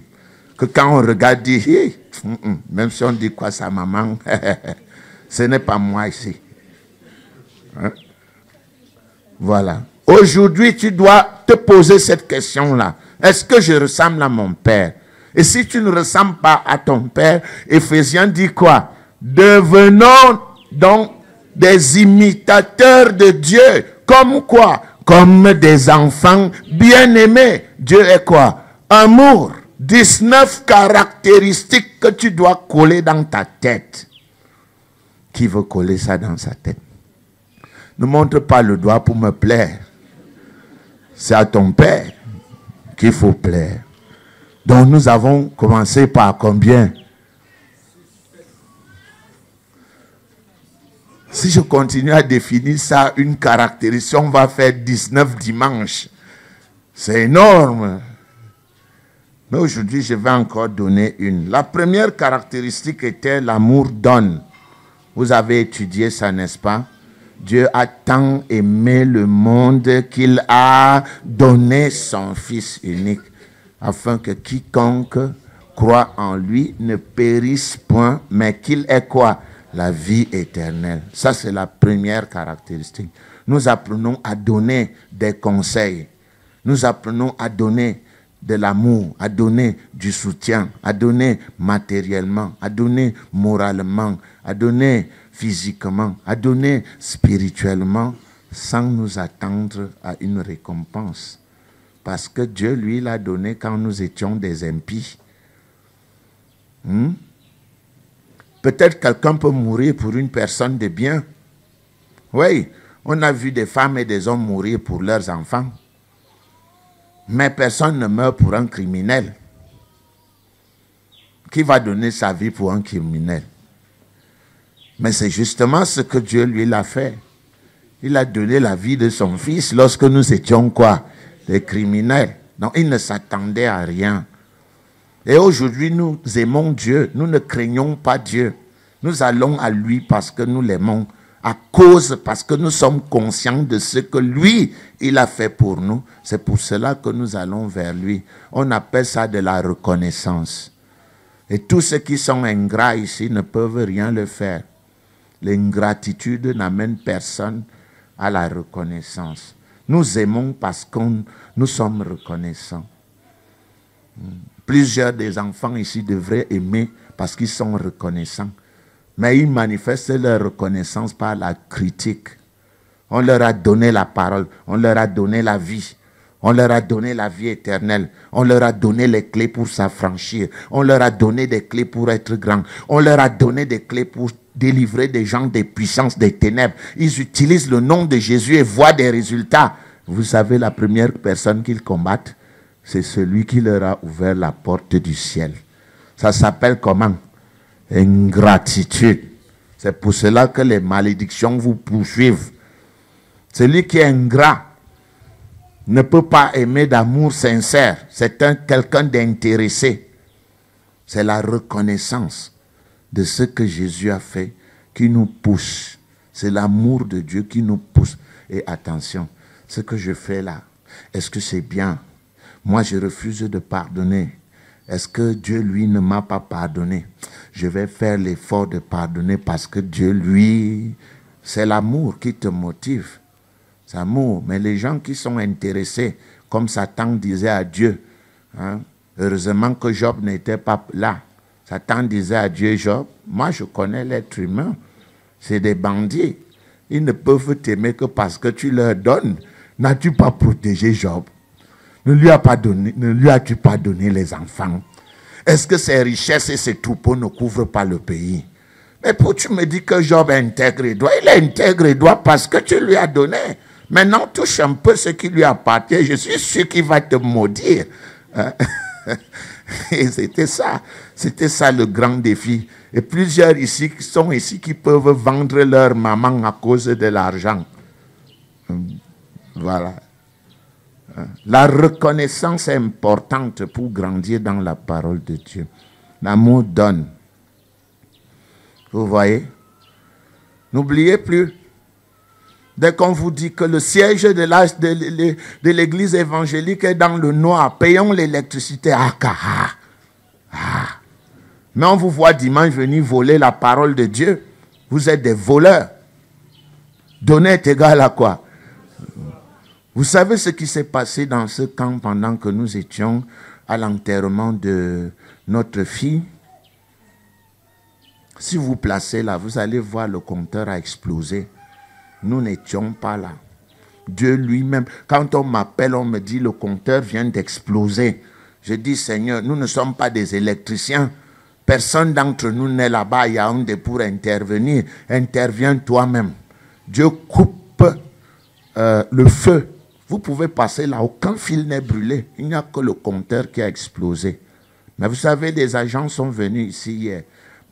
Que quand on regarde, dit, hey, même si on dit quoi sa maman, ce n'est pas moi ici. Hein? Voilà. Aujourd'hui, tu dois te poser cette question-là. Est-ce que je ressemble à mon père? Et si tu ne ressembles pas à ton père, Ephésiens dit quoi? Devenons donc des imitateurs de Dieu. Comme quoi? Comme des enfants bien-aimés. Dieu est quoi? Amour. 19 caractéristiques que tu dois coller dans ta tête. Qui veut coller ça dans sa tête? Ne montre pas le doigt pour me plaire. C'est à ton père qu'il faut plaire. Donc nous avons commencé par combien? Si je continue à définir ça, une caractéristique, on va faire 19 dimanches. C'est énorme. Mais aujourd'hui, je vais encore donner une. La première caractéristique était l'amour donne. Vous avez étudié ça, n'est-ce pas? Dieu a tant aimé le monde qu'il a donné son Fils unique, afin que quiconque croit en lui ne périsse point, mais qu'il ait quoi? La vie éternelle. Ça, c'est la première caractéristique. Nous apprenons à donner des conseils. Nous apprenons à donner de l'amour, à donner du soutien, à donner matériellement, à donner moralement, à donner physiquement, à donner spirituellement, sans nous attendre à une récompense. Parce que Dieu, lui, l'a donné quand nous étions des impies. Peut-être quelqu'un peut mourir pour une personne de bien. Oui, on a vu des femmes et des hommes mourir pour leurs enfants. Mais personne ne meurt pour un criminel. Qui va donner sa vie pour un criminel? Mais c'est justement ce que Dieu lui l'a fait. Il a donné la vie de son fils lorsque nous étions quoi? Des criminels. Donc il ne s'attendait à rien. Et aujourd'hui nous aimons Dieu. Nous ne craignons pas Dieu. Nous allons à lui parce que nous l'aimons. Parce que nous sommes conscients de ce que lui, il a fait pour nous. C'est pour cela que nous allons vers lui. On appelle ça de la reconnaissance. Et tous ceux qui sont ingrats ici ne peuvent rien le faire. L'ingratitude n'amène personne à la reconnaissance. Nous aimons parce que nous sommes reconnaissants. Plusieurs des enfants ici devraient aimer parce qu'ils sont reconnaissants. Mais ils manifestent leur reconnaissance par la critique. On leur a donné la parole, on leur a donné la vie, on leur a donné la vie éternelle, on leur a donné les clés pour s'affranchir, on leur a donné des clés pour être grand, on leur a donné des clés pour délivrer des gens des puissances des ténèbres. Ils utilisent le nom de Jésus et voient des résultats. Vous savez, la première personne qu'ils combattent, c'est celui qui leur a ouvert la porte du ciel. Ça s'appelle comment? Ingratitude. C'est pour cela que les malédictions vous poursuivent. Celui qui est ingrat ne peut pas aimer d'amour sincère. C'est quelqu'un d'intéressé. C'est la reconnaissance de ce que Jésus a fait qui nous pousse. C'est l'amour de Dieu qui nous pousse. Et attention, ce que je fais là, est-ce que c'est bien? Moi, je refuse de pardonner. Est-ce que Dieu, lui, ne m'a pas pardonné? Je vais faire l'effort de pardonner parce que Dieu, lui, c'est l'amour qui te motive. C'est l'amour. Mais les gens qui sont intéressés, comme Satan disait à Dieu, hein, heureusement que Job n'était pas là. Satan disait à Dieu, Job, moi je connais l'être humain, c'est des bandits. Ils ne peuvent t'aimer que parce que tu leur donnes. N'as-tu pas protégé Job? Ne lui as-tu pas donné les enfants? Est-ce que ses richesses et ses troupeaux ne couvrent pas le pays? Mais pour tu me dis que Job est intègre et droit, il est intègre et droit parce que tu lui as donné. Maintenant, touche un peu ce qui lui appartient. Je suis sûr qu'il va te maudire. Et c'était ça le grand défi. Et plusieurs ici qui sont ici qui peuvent vendre leur maman à cause de l'argent. Voilà. La reconnaissance est importante pour grandir dans la parole de Dieu. L'amour donne. Vous voyez? N'oubliez plus. Dès qu'on vous dit que le siège de l'église évangélique est dans le noir, payons l'électricité. Mais on vous voit dimanche venir voler la parole de Dieu. Vous êtes des voleurs. Donner est égal à quoi? Vous savez ce qui s'est passé dans ce camp pendant que nous étions à l'enterrement de notre fille? Si vous placez là, vous allez voir le compteur a explosé. Nous n'étions pas là. Dieu lui-même, quand on m'appelle, on me dit le compteur vient d'exploser. Je dis, Seigneur, nous ne sommes pas des électriciens. Personne d'entre nous n'est là-bas à Yaoundé pour intervenir. Interviens toi-même. Dieu coupe le feu. Vous pouvez passer là, aucun fil n'est brûlé. Il n'y a que le compteur qui a explosé. Mais vous savez, des agents sont venus ici hier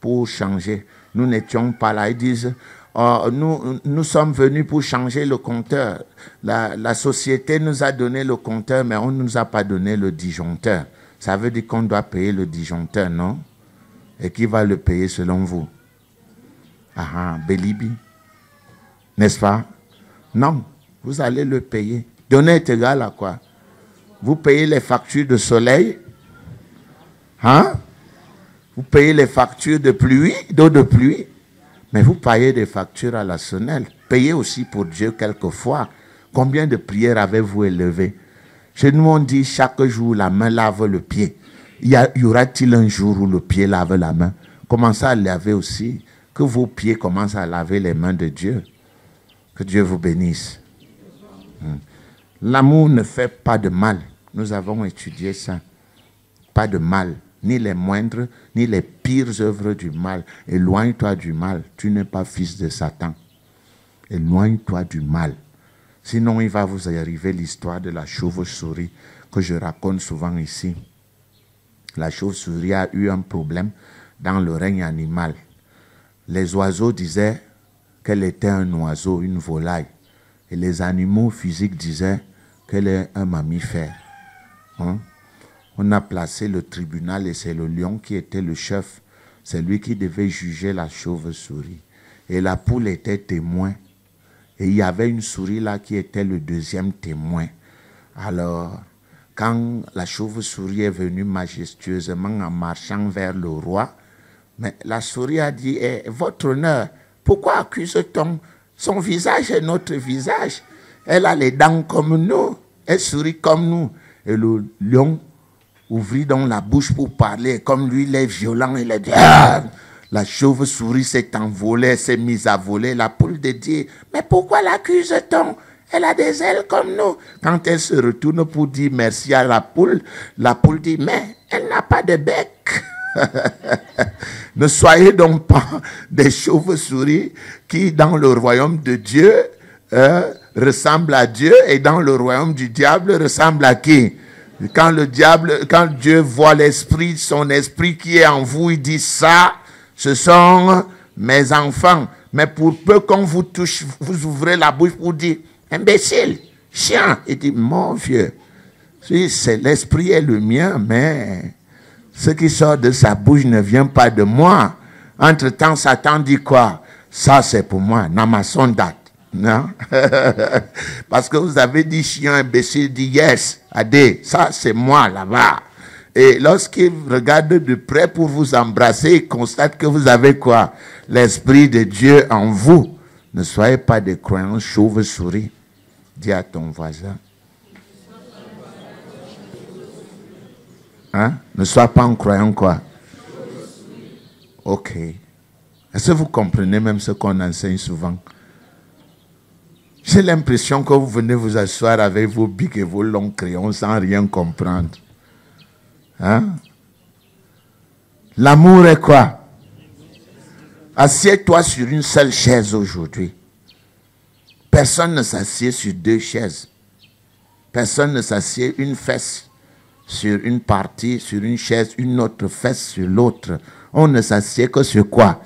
pour changer. Nous n'étions pas là. Ils disent, nous sommes venus pour changer le compteur. La société nous a donné le compteur, mais on ne nous a pas donné le disjoncteur. Ça veut dire qu'on doit payer le disjoncteur, non? Et qui va le payer selon vous? Bélibi. N'est-ce pas? Non, vous allez le payer. Donner est égal à quoi? Vous payez les factures de soleil? Vous payez les factures de pluie, d'eau de pluie? Mais vous payez des factures à la sonnelle. Payez aussi pour Dieu quelquefois. Combien de prières avez-vous élevées? Chez nous, on dit chaque jour, la main lave le pied. Y aura-t-il un jour où le pied lave la main? Commencez à laver aussi. Que vos pieds commencent à laver les mains de Dieu. Que Dieu vous bénisse. L'amour ne fait pas de mal. Nous avons étudié ça. Pas de mal. Ni les moindres, ni les pires œuvres du mal. Éloigne-toi du mal. Tu n'es pas fils de Satan. Éloigne-toi du mal. Sinon, il va vous arriver l'histoire de la chauve-souris que je raconte souvent ici. La chauve-souris a eu un problème dans le règne animal. Les oiseaux disaient qu'elle était un oiseau, une volaille. Et les animaux physiques disaient qu'elle est un mammifère. On a placé le tribunal et c'est le lion qui était le chef. C'est lui qui devait juger la chauve-souris. Et la poule était témoin. Et il y avait une souris là qui était le deuxième témoin. Alors, quand la chauve-souris est venue majestueusement en marchant vers le roi, mais la souris a dit, votre honneur, pourquoi accuse-t-on? Son visage est notre visage. Elle a les dents comme nous. Elle sourit comme nous. Et le lion ouvrit donc la bouche pour parler. Comme lui, il est violent. Il a dit, la chauve-souris s'est envolée, elle s'est mise à voler. La poule de dire, mais pourquoi l'accuse-t-on? Elle a des ailes comme nous. Quand elle se retourne pour dire merci à la poule dit, mais elle n'a pas de bec. Ne soyez donc pas des chauves-souris qui, dans le royaume de Dieu, ressemblent à Dieu, et dans le royaume du diable, ressemblent à qui? Quand Dieu voit l'esprit, son esprit qui est en vous, il dit ça, ce sont mes enfants. Mais pour peu qu'on vous touche, vous ouvrez la bouche pour dire, imbécile, chien. Il dit, mon vieux, si c'est l'esprit est le mien, mais ce qui sort de sa bouche ne vient pas de moi. Entre-temps, Satan dit quoi? Ça, c'est pour moi, Namason date. Non? Parce que vous avez dit chien, imbécile, dit yes, adé, ça c'est moi là-bas. Et lorsqu'il regarde de près pour vous embrasser, il constate que vous avez quoi? L'esprit de Dieu en vous. Ne soyez pas des croyants chauves-souris. Dis à ton voisin. Hein? Ne sois pas un croyant quoi? Ok. Est-ce que vous comprenez même ce qu'on enseigne souvent? J'ai l'impression que vous venez vous asseoir avec vos bics et vos longs crayons sans rien comprendre. Hein? L'amour est quoi? Assieds-toi sur une seule chaise aujourd'hui. Personne ne s'assied sur deux chaises. Personne ne s'assied une fesse sur une partie, sur une chaise, une autre fesse sur l'autre. On ne s'assied que sur quoi?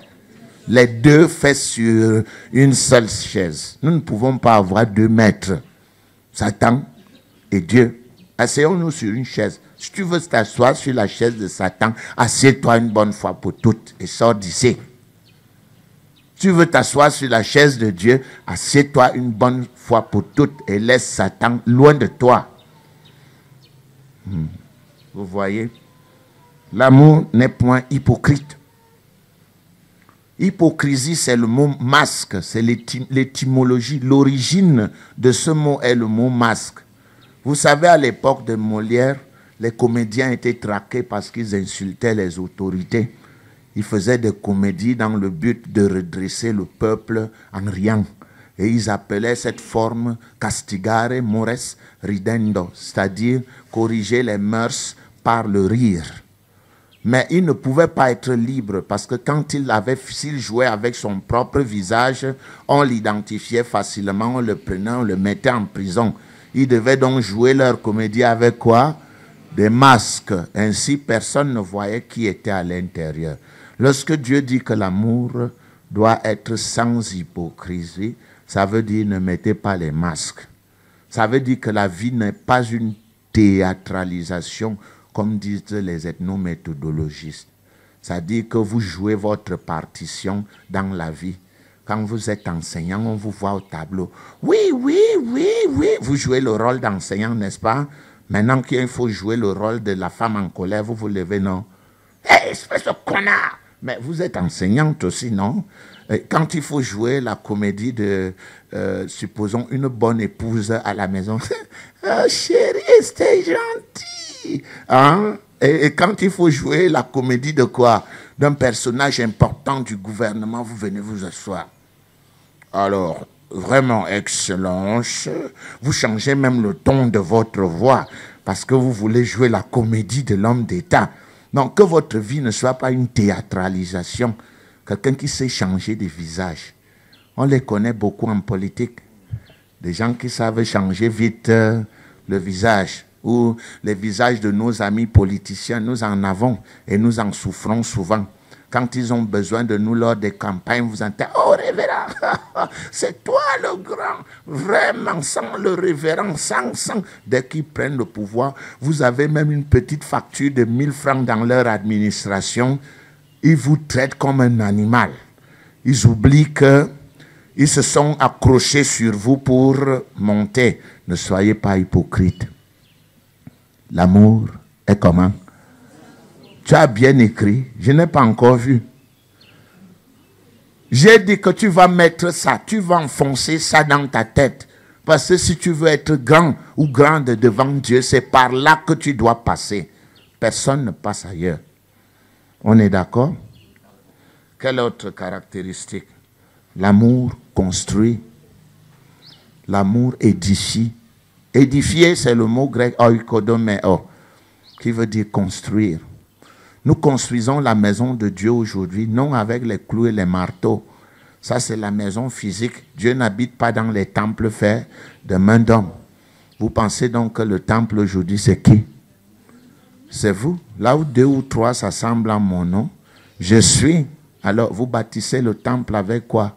Les deux fesses sur une seule chaise. Nous ne pouvons pas avoir 2 maîtres. Satan et Dieu. Asseyons-nous sur une chaise. Si tu veux t'asseoir sur la chaise de Satan, assieds-toi une bonne fois pour toutes et sors d'ici. Si tu veux t'asseoir sur la chaise de Dieu, assieds-toi une bonne fois pour toutes et laisse Satan loin de toi. Vous voyez? L'amour n'est point hypocrite. Hypocrisie, c'est le mot masque, c'est l'étymologie, l'origine de ce mot est le mot masque. Vous savez, à l'époque de Molière, les comédiens étaient traqués parce qu'ils insultaient les autorités. Ils faisaient des comédies dans le but de redresser le peuple en riant. Et ils appelaient cette forme castigare mores ridendo, c'est-à-dire corriger les mœurs par le rire. Mais il ne pouvait pas être libre parce que quand s'il jouait avec son propre visage, on l'identifiait facilement, on le prenait, on le mettait en prison. Ils devaient donc jouer leur comédie avec quoi? Des masques. Ainsi, personne ne voyait qui était à l'intérieur. Lorsque Dieu dit que l'amour doit être sans hypocrisie, ça veut dire ne mettez pas les masques. Ça veut dire que la vie n'est pas une théâtralisation comme disent les ethnométhodologistes. C'est-à-dire que vous jouez votre partition dans la vie. Quand vous êtes enseignant, on vous voit au tableau. Oui, oui, oui, oui. Vous jouez le rôle d'enseignant, n'est-ce pas? Maintenant qu'il faut jouer le rôle de la femme en colère, vous vous levez, non? Hé, espèce de connard! Mais vous êtes enseignante aussi, non? Quand il faut jouer la comédie de, supposons, une bonne épouse à la maison. Oh, chérie, c'était gentil. Hein? Et quand il faut jouer la comédie de quoi? D'un personnage important du gouvernement, vous venez vous asseoir. Alors, vraiment, Excellence, vous changez même le ton de votre voix parce que vous voulez jouer la comédie de l'homme d'État. Donc, que votre vie ne soit pas une théâtralisation. Quelqu'un qui sait changer de visage. On les connaît beaucoup en politique. Des gens qui savent changer vite le visage. Ou les visages de nos amis politiciens, nous en avons et nous en souffrons souvent. Quand ils ont besoin de nous lors des campagnes, vous entendez « Oh, révérend, c'est toi le grand, vraiment, sans le révérend, sans. » Dès qu'ils prennent le pouvoir, vous avez même une petite facture de 1000 francs dans leur administration. Ils vous traitent comme un animal. Ils oublient qu'ils se sont accrochés sur vous pour monter. Ne soyez pas hypocrites. L'amour est comment? Tu as bien écrit. Je n'ai pas encore vu. J'ai dit que tu vas mettre ça. Tu vas enfoncer ça dans ta tête. Parce que si tu veux être grand ou grande devant Dieu, c'est par là que tu dois passer. Personne ne passe ailleurs. On est d'accord? Quelle autre caractéristique? L'amour construit. L'amour édifie. Édifier, c'est le mot grec oikodomeo, qui veut dire construire. Nous construisons la maison de Dieu aujourd'hui, non avec les clous et les marteaux. Ça, c'est la maison physique. Dieu n'habite pas dans les temples faits de main d'homme. Vous pensez donc que le temple aujourd'hui, c'est qui? C'est vous. Là où 2 ou 3 s'assemblent en mon nom, je suis. Alors, vous bâtissez le temple avec quoi?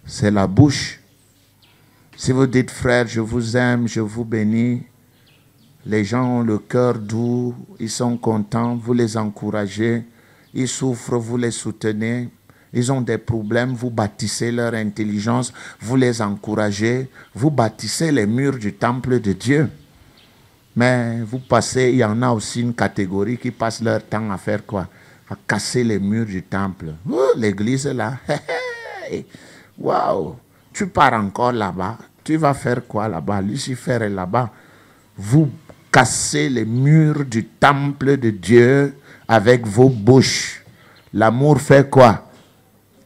C'est la bouche. Si vous dites, frère, je vous aime, je vous bénis, les gens ont le cœur doux, ils sont contents, vous les encouragez, ils souffrent, vous les soutenez, ils ont des problèmes, vous bâtissez leur intelligence, vous les encouragez, vous bâtissez les murs du temple de Dieu. Mais vous passez, il y en a aussi une catégorie qui passe leur temps à faire quoi? À casser les murs du temple. L'église là, waouh, tu pars encore là-bas, tu vas faire quoi là-bas? Lucifer est là-bas. Vous cassez les murs du temple de Dieu avec vos bouches. L'amour fait quoi?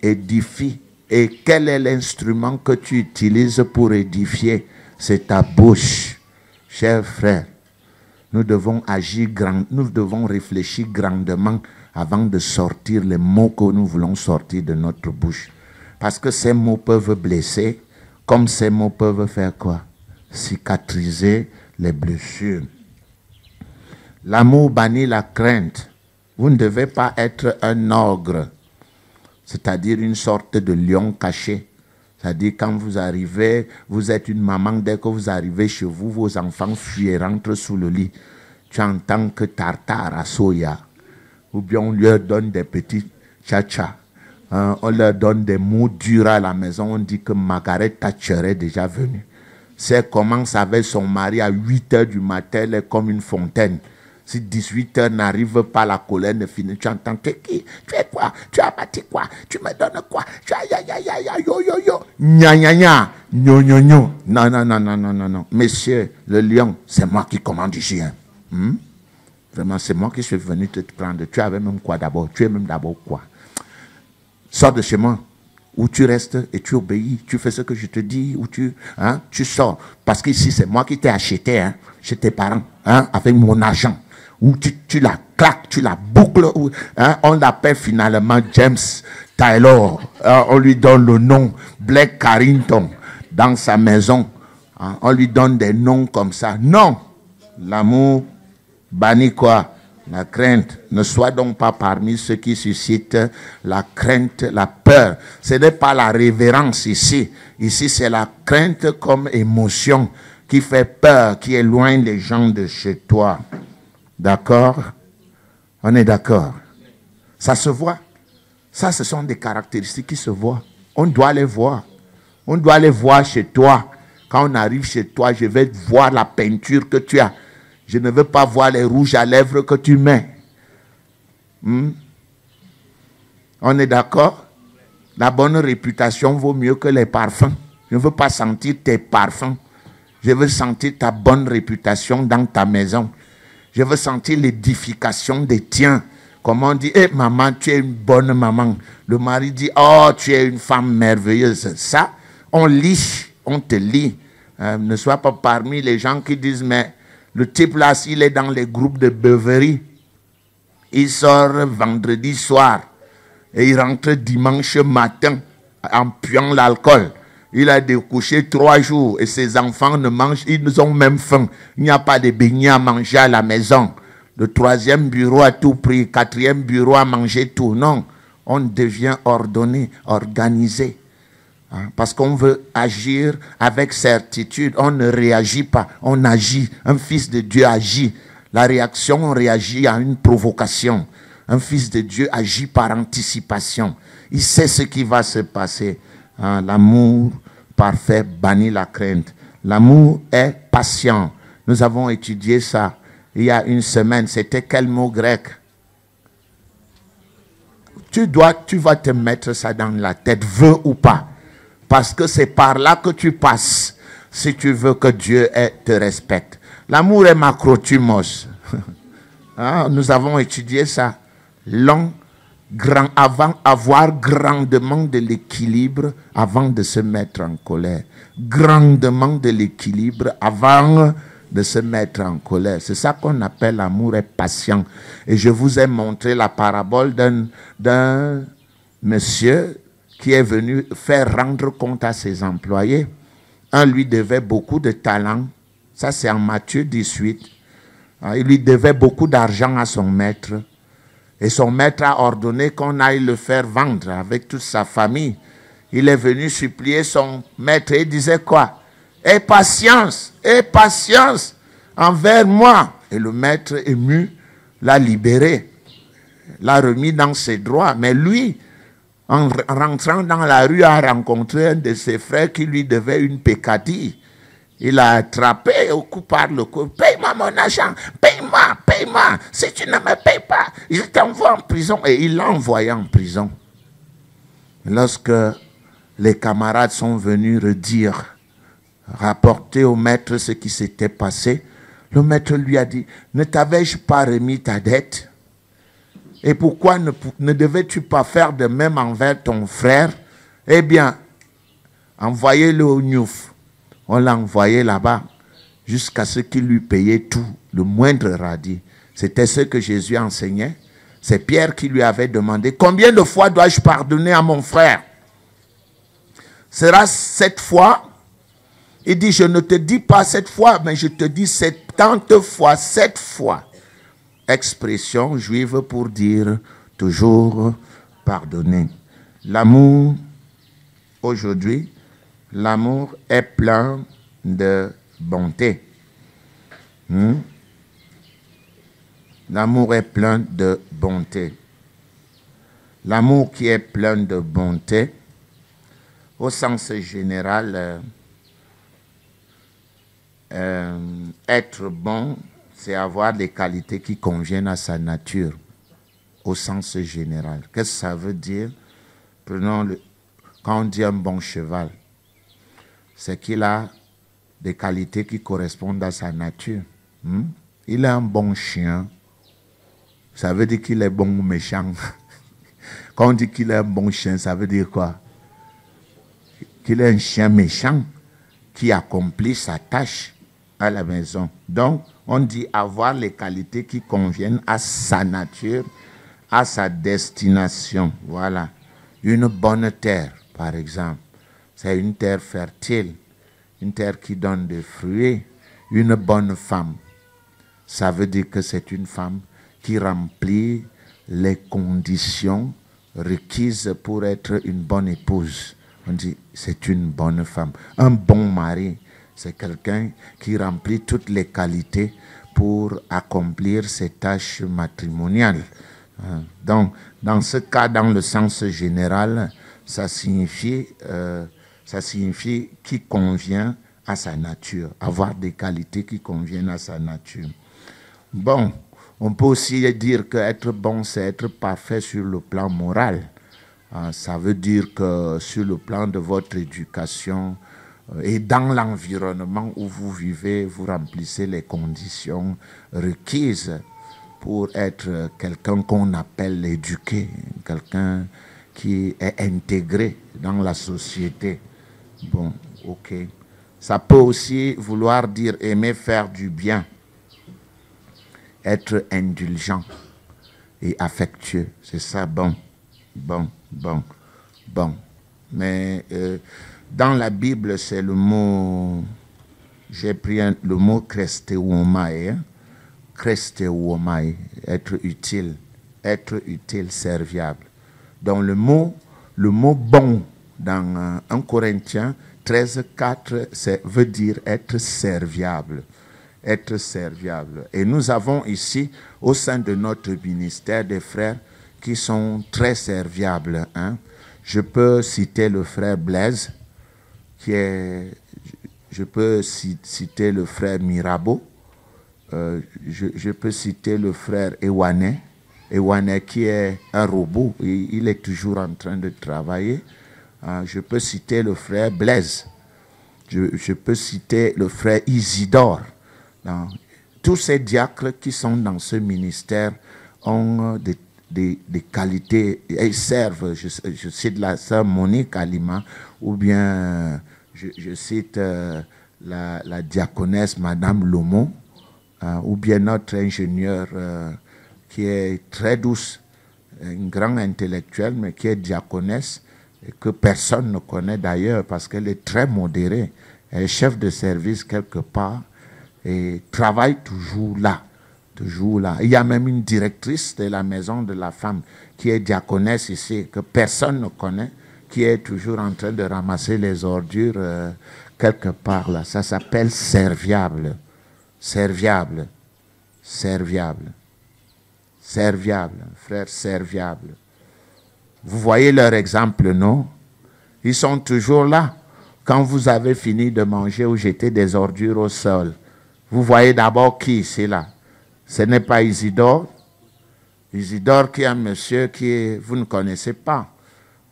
Édifie. Et quel est l'instrument que tu utilises pour édifier? C'est ta bouche. Chers frères, nous devons agir grand, nous devons réfléchir grandement avant de sortir les mots que nous voulons sortir de notre bouche. Parce que ces mots peuvent blesser, comme ces mots peuvent faire quoi? Cicatriser les blessures. L'amour bannit la crainte. Vous ne devez pas être un ogre, c'est-à-dire une sorte de lion caché. C'est-à-dire quand vous arrivez, vous êtes une maman, dès que vous arrivez chez vous, vos enfants fuient et rentrent sous le lit. Tu entends que tartare à soya. Ou bien on leur donne des petits tcha-tcha. On leur donne des mots durs à la maison. On dit que Margaret Thatcher est déjà venue. C'est commence avec son mari à 8 h du matin, elle est comme une fontaine. Si 18 h n'arrive pas, la colère ne finit. Tu entends, tu es qui? Tu es quoi? Tu as bâti quoi? Tu me donnes quoi? Tu as yo yo yo. Nya nya nya. Nyo nyo nyo. Non, non, non, non, non, non, non. Monsieur, le lion, c'est moi qui commande ici. Hein? Vraiment, c'est moi qui suis venu te prendre. Tu avais même quoi d'abord? Tu es même d'abord quoi? Sors de chez moi. Où tu restes et tu obéis. Tu fais ce que je te dis. Où tu sors. Parce qu'ici, c'est moi qui t'ai acheté hein, chez tes parents. Hein, avec mon argent. Où tu la claques, tu la boucles. On l'appelle finalement James Taylor. On lui donne le nom Blake Carrington dans sa maison. On lui donne des noms comme ça. Non. L'amour bannit quoi? La crainte. Ne sois donc pas parmi ceux qui suscitent la crainte, la peur. Ce n'est pas la révérence ici. Ici, c'est la crainte comme émotion qui fait peur, qui éloigne les gens de chez toi. D'accord? On est d'accord? Ça se voit. Ça, ce sont des caractéristiques qui se voient. On doit les voir. On doit les voir chez toi. Quand on arrive chez toi, je vais voir la peinture que tu as. Je ne veux pas voir les rouges à lèvres que tu mets. On est d'accord? La bonne réputation vaut mieux que les parfums. Je ne veux pas sentir tes parfums. Je veux sentir ta bonne réputation dans ta maison. Je veux sentir l'édification des tiens. Comme on dit, hey, maman, tu es une bonne maman. Le mari dit, oh, tu es une femme merveilleuse. Ça, on lit, on te lit. Ne sois pas parmi les gens qui disent, mais le type là, s'il est dans les groupes de beuverie, il sort vendredi soir et il rentre dimanche matin en puant l'alcool. Il a découché 3 jours et ses enfants ne mangent, ils ont même faim. Il n'y a pas de beignets à manger à la maison. Le 3e bureau a tout pris, 4e bureau a mangé tout. Non, on devient ordonné, organisé. Parce qu'on veut agir avec certitude. On ne réagit pas, on agit. Un fils de Dieu agit. La réaction, on réagit à une provocation. Un fils de Dieu agit par anticipation. Il sait ce qui va se passer. L'amour parfait bannit la crainte. L'amour est patient. Nous avons étudié ça il y a une semaine. C'était quel mot grec? Tu vas te mettre ça dans la tête, veux ou pas. Parce que c'est par là que tu passes si tu veux que Dieu te respecte. L'amour est macrotumos. Nous avons étudié ça. Long, grand, avoir grandement de l'équilibre avant de se mettre en colère. Grandement de l'équilibre avant de se mettre en colère. C'est ça qu'on appelle l'amour est patient. Et je vous ai montré la parabole d'un monsieur qui est venu faire rendre compte à ses employés. Un lui devait beaucoup de talents. Ça, c'est en Matthieu 18. Il lui devait beaucoup d'argent à son maître. Et son maître a ordonné qu'on aille le faire vendre avec toute sa famille. Il est venu supplier son maître et il disait quoi? Aie patience envers moi. Et le maître ému l'a libéré, l'a remis dans ses droits. Mais lui, en rentrant dans la rue, a rencontré un de ses frères qui lui devait une peccadille. Il l'a attrapé au cou par le cou. Paye-moi mon argent, paye-moi. Si tu ne me payes pas, je t'envoie en prison. Et il l'a envoyé en prison. Lorsque les camarades sont venus redire, rapporter au maître ce qui s'était passé, le maître lui a dit, ne t'avais-je pas remis ta dette? Et pourquoi ne devais-tu pas faire de même envers ton frère? Eh bien, envoyez-le au Niouf. On l'a envoyé là-bas jusqu'à ce qu'il lui payait tout, le moindre radis. C'était ce que Jésus enseignait. C'est Pierre qui lui avait demandé, combien de fois dois-je pardonner à mon frère? Sera 7 fois? Il dit, je ne te dis pas 7 fois, mais je te dis 70 fois, 7 fois. Expression juive pour dire toujours pardonner. L'amour, aujourd'hui, l'amour est plein de bonté. L'amour est plein de bonté. L'amour qui est plein de bonté, au sens général, être bon, c'est avoir des qualités qui conviennent à sa nature, au sens général. Qu'est-ce que ça veut dire? Quand on dit un bon cheval, c'est qu'il a des qualités qui correspondent à sa nature. Il est un bon chien, ça veut dire qu'il est bon ou méchant. Quand on dit qu'il est un bon chien, ça veut dire quoi? Qu'il est un chien méchant qui accomplit sa tâche à la maison. Donc, on dit avoir les qualités qui conviennent à sa nature, à sa destination. Voilà. Une bonne terre, par exemple. C'est une terre fertile, une terre qui donne des fruits. Une bonne femme, ça veut dire que c'est une femme qui remplit les conditions requises pour être une bonne épouse. On dit c'est une bonne femme. Un bon mari, c'est quelqu'un qui remplit toutes les qualités pour accomplir ses tâches matrimoniales. Donc, dans ce cas, dans le sens général, ça signifie qui convient à sa nature, avoir des qualités qui conviennent à sa nature. Bon, on peut aussi dire qu'être bon, c'est être parfait sur le plan moral. Ça veut dire que sur le plan de votre éducation et dans l'environnement où vous vivez, vous remplissez les conditions requises pour être quelqu'un qu'on appelle éduqué, quelqu'un qui est intégré dans la société. Bon, ok. Ça peut aussi vouloir dire aimer faire du bien, être indulgent et affectueux. C'est ça, bon. Mais dans la Bible, c'est le mot, j'ai pris le mot kresteuomai, kresteuomai, être utile, serviable. Donc le mot bon dans 1 Corinthiens 13:4 veut dire être serviable. Être serviable. Et nous avons ici, au sein de notre ministère, des frères qui sont très serviables. Je peux citer le frère Blaise, je peux citer le frère Mirabeau, je peux citer le frère Ewane qui est un robot, il est toujours en train de travailler. Je peux citer le frère Blaise, je peux citer le frère Isidore. Tous ces diacres qui sont dans ce ministère ont des qualités, ils servent, je cite la sœur Monique Alima, ou bien je cite la diaconesse Madame Lomo, ou bien notre ingénieur qui est très douce, une grande intellectuelle, mais qui est diaconesse, et que personne ne connaît d'ailleurs parce qu'elle est très modérée. Elle est chef de service quelque part et travaille toujours là. Toujours là. Il y a même une directrice de la maison de la femme qui est diaconesse ici, que personne ne connaît, qui est toujours en train de ramasser les ordures quelque part là. Ça s'appelle serviable. Serviable. Serviable. Serviable. Frère serviable. Vous voyez leur exemple, non? Ils sont toujours là. Quand vous avez fini de manger ou jeter des ordures au sol, vous voyez d'abord qui c'est là. Ce n'est pas Isidore. Isidore qui est un monsieur qui vous ne connaissez pas.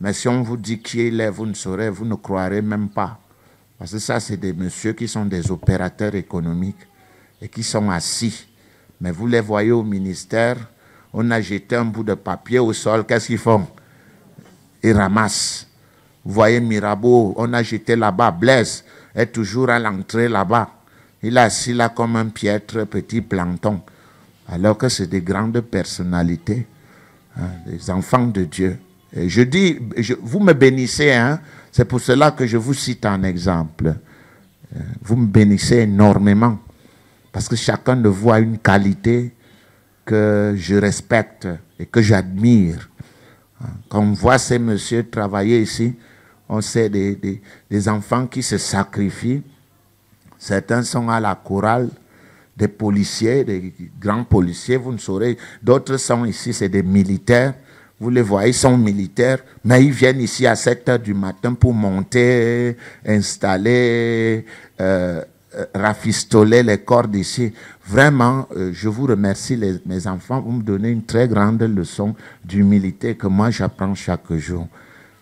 Mais si on vous dit qui il est, vous ne saurez, vous ne croirez même pas. Parce que ça, c'est des messieurs qui sont des opérateurs économiques et qui sont assis. Mais vous les voyez au ministère, on a jeté un bout de papier au sol, qu'est-ce qu'ils font? Ils ramassent. Vous voyez Mirabeau, on a jeté là-bas, Blaise est toujours à l'entrée là-bas. Il est assis là comme un piètre petit plancton. Alors que c'est des grandes personnalités, hein, des enfants de Dieu. Et je dis, vous me bénissez, hein, c'est pour cela que je vous cite un exemple. Vous me bénissez énormément, parce que chacun de vous a une qualité que je respecte et que j'admire. Quand on voit ces messieurs travailler ici, on sait des enfants qui se sacrifient. Certains sont à la chorale, des policiers, des grands policiers, vous ne saurez. D'autres sont ici, c'est des militaires. Vous les voyez, ils sont militaires, mais ils viennent ici à 7 h du matin pour monter, installer, rafistoler les cordes ici. Vraiment, je vous remercie, mes enfants. Vous me donnez une très grande leçon d'humilité que moi j'apprends chaque jour.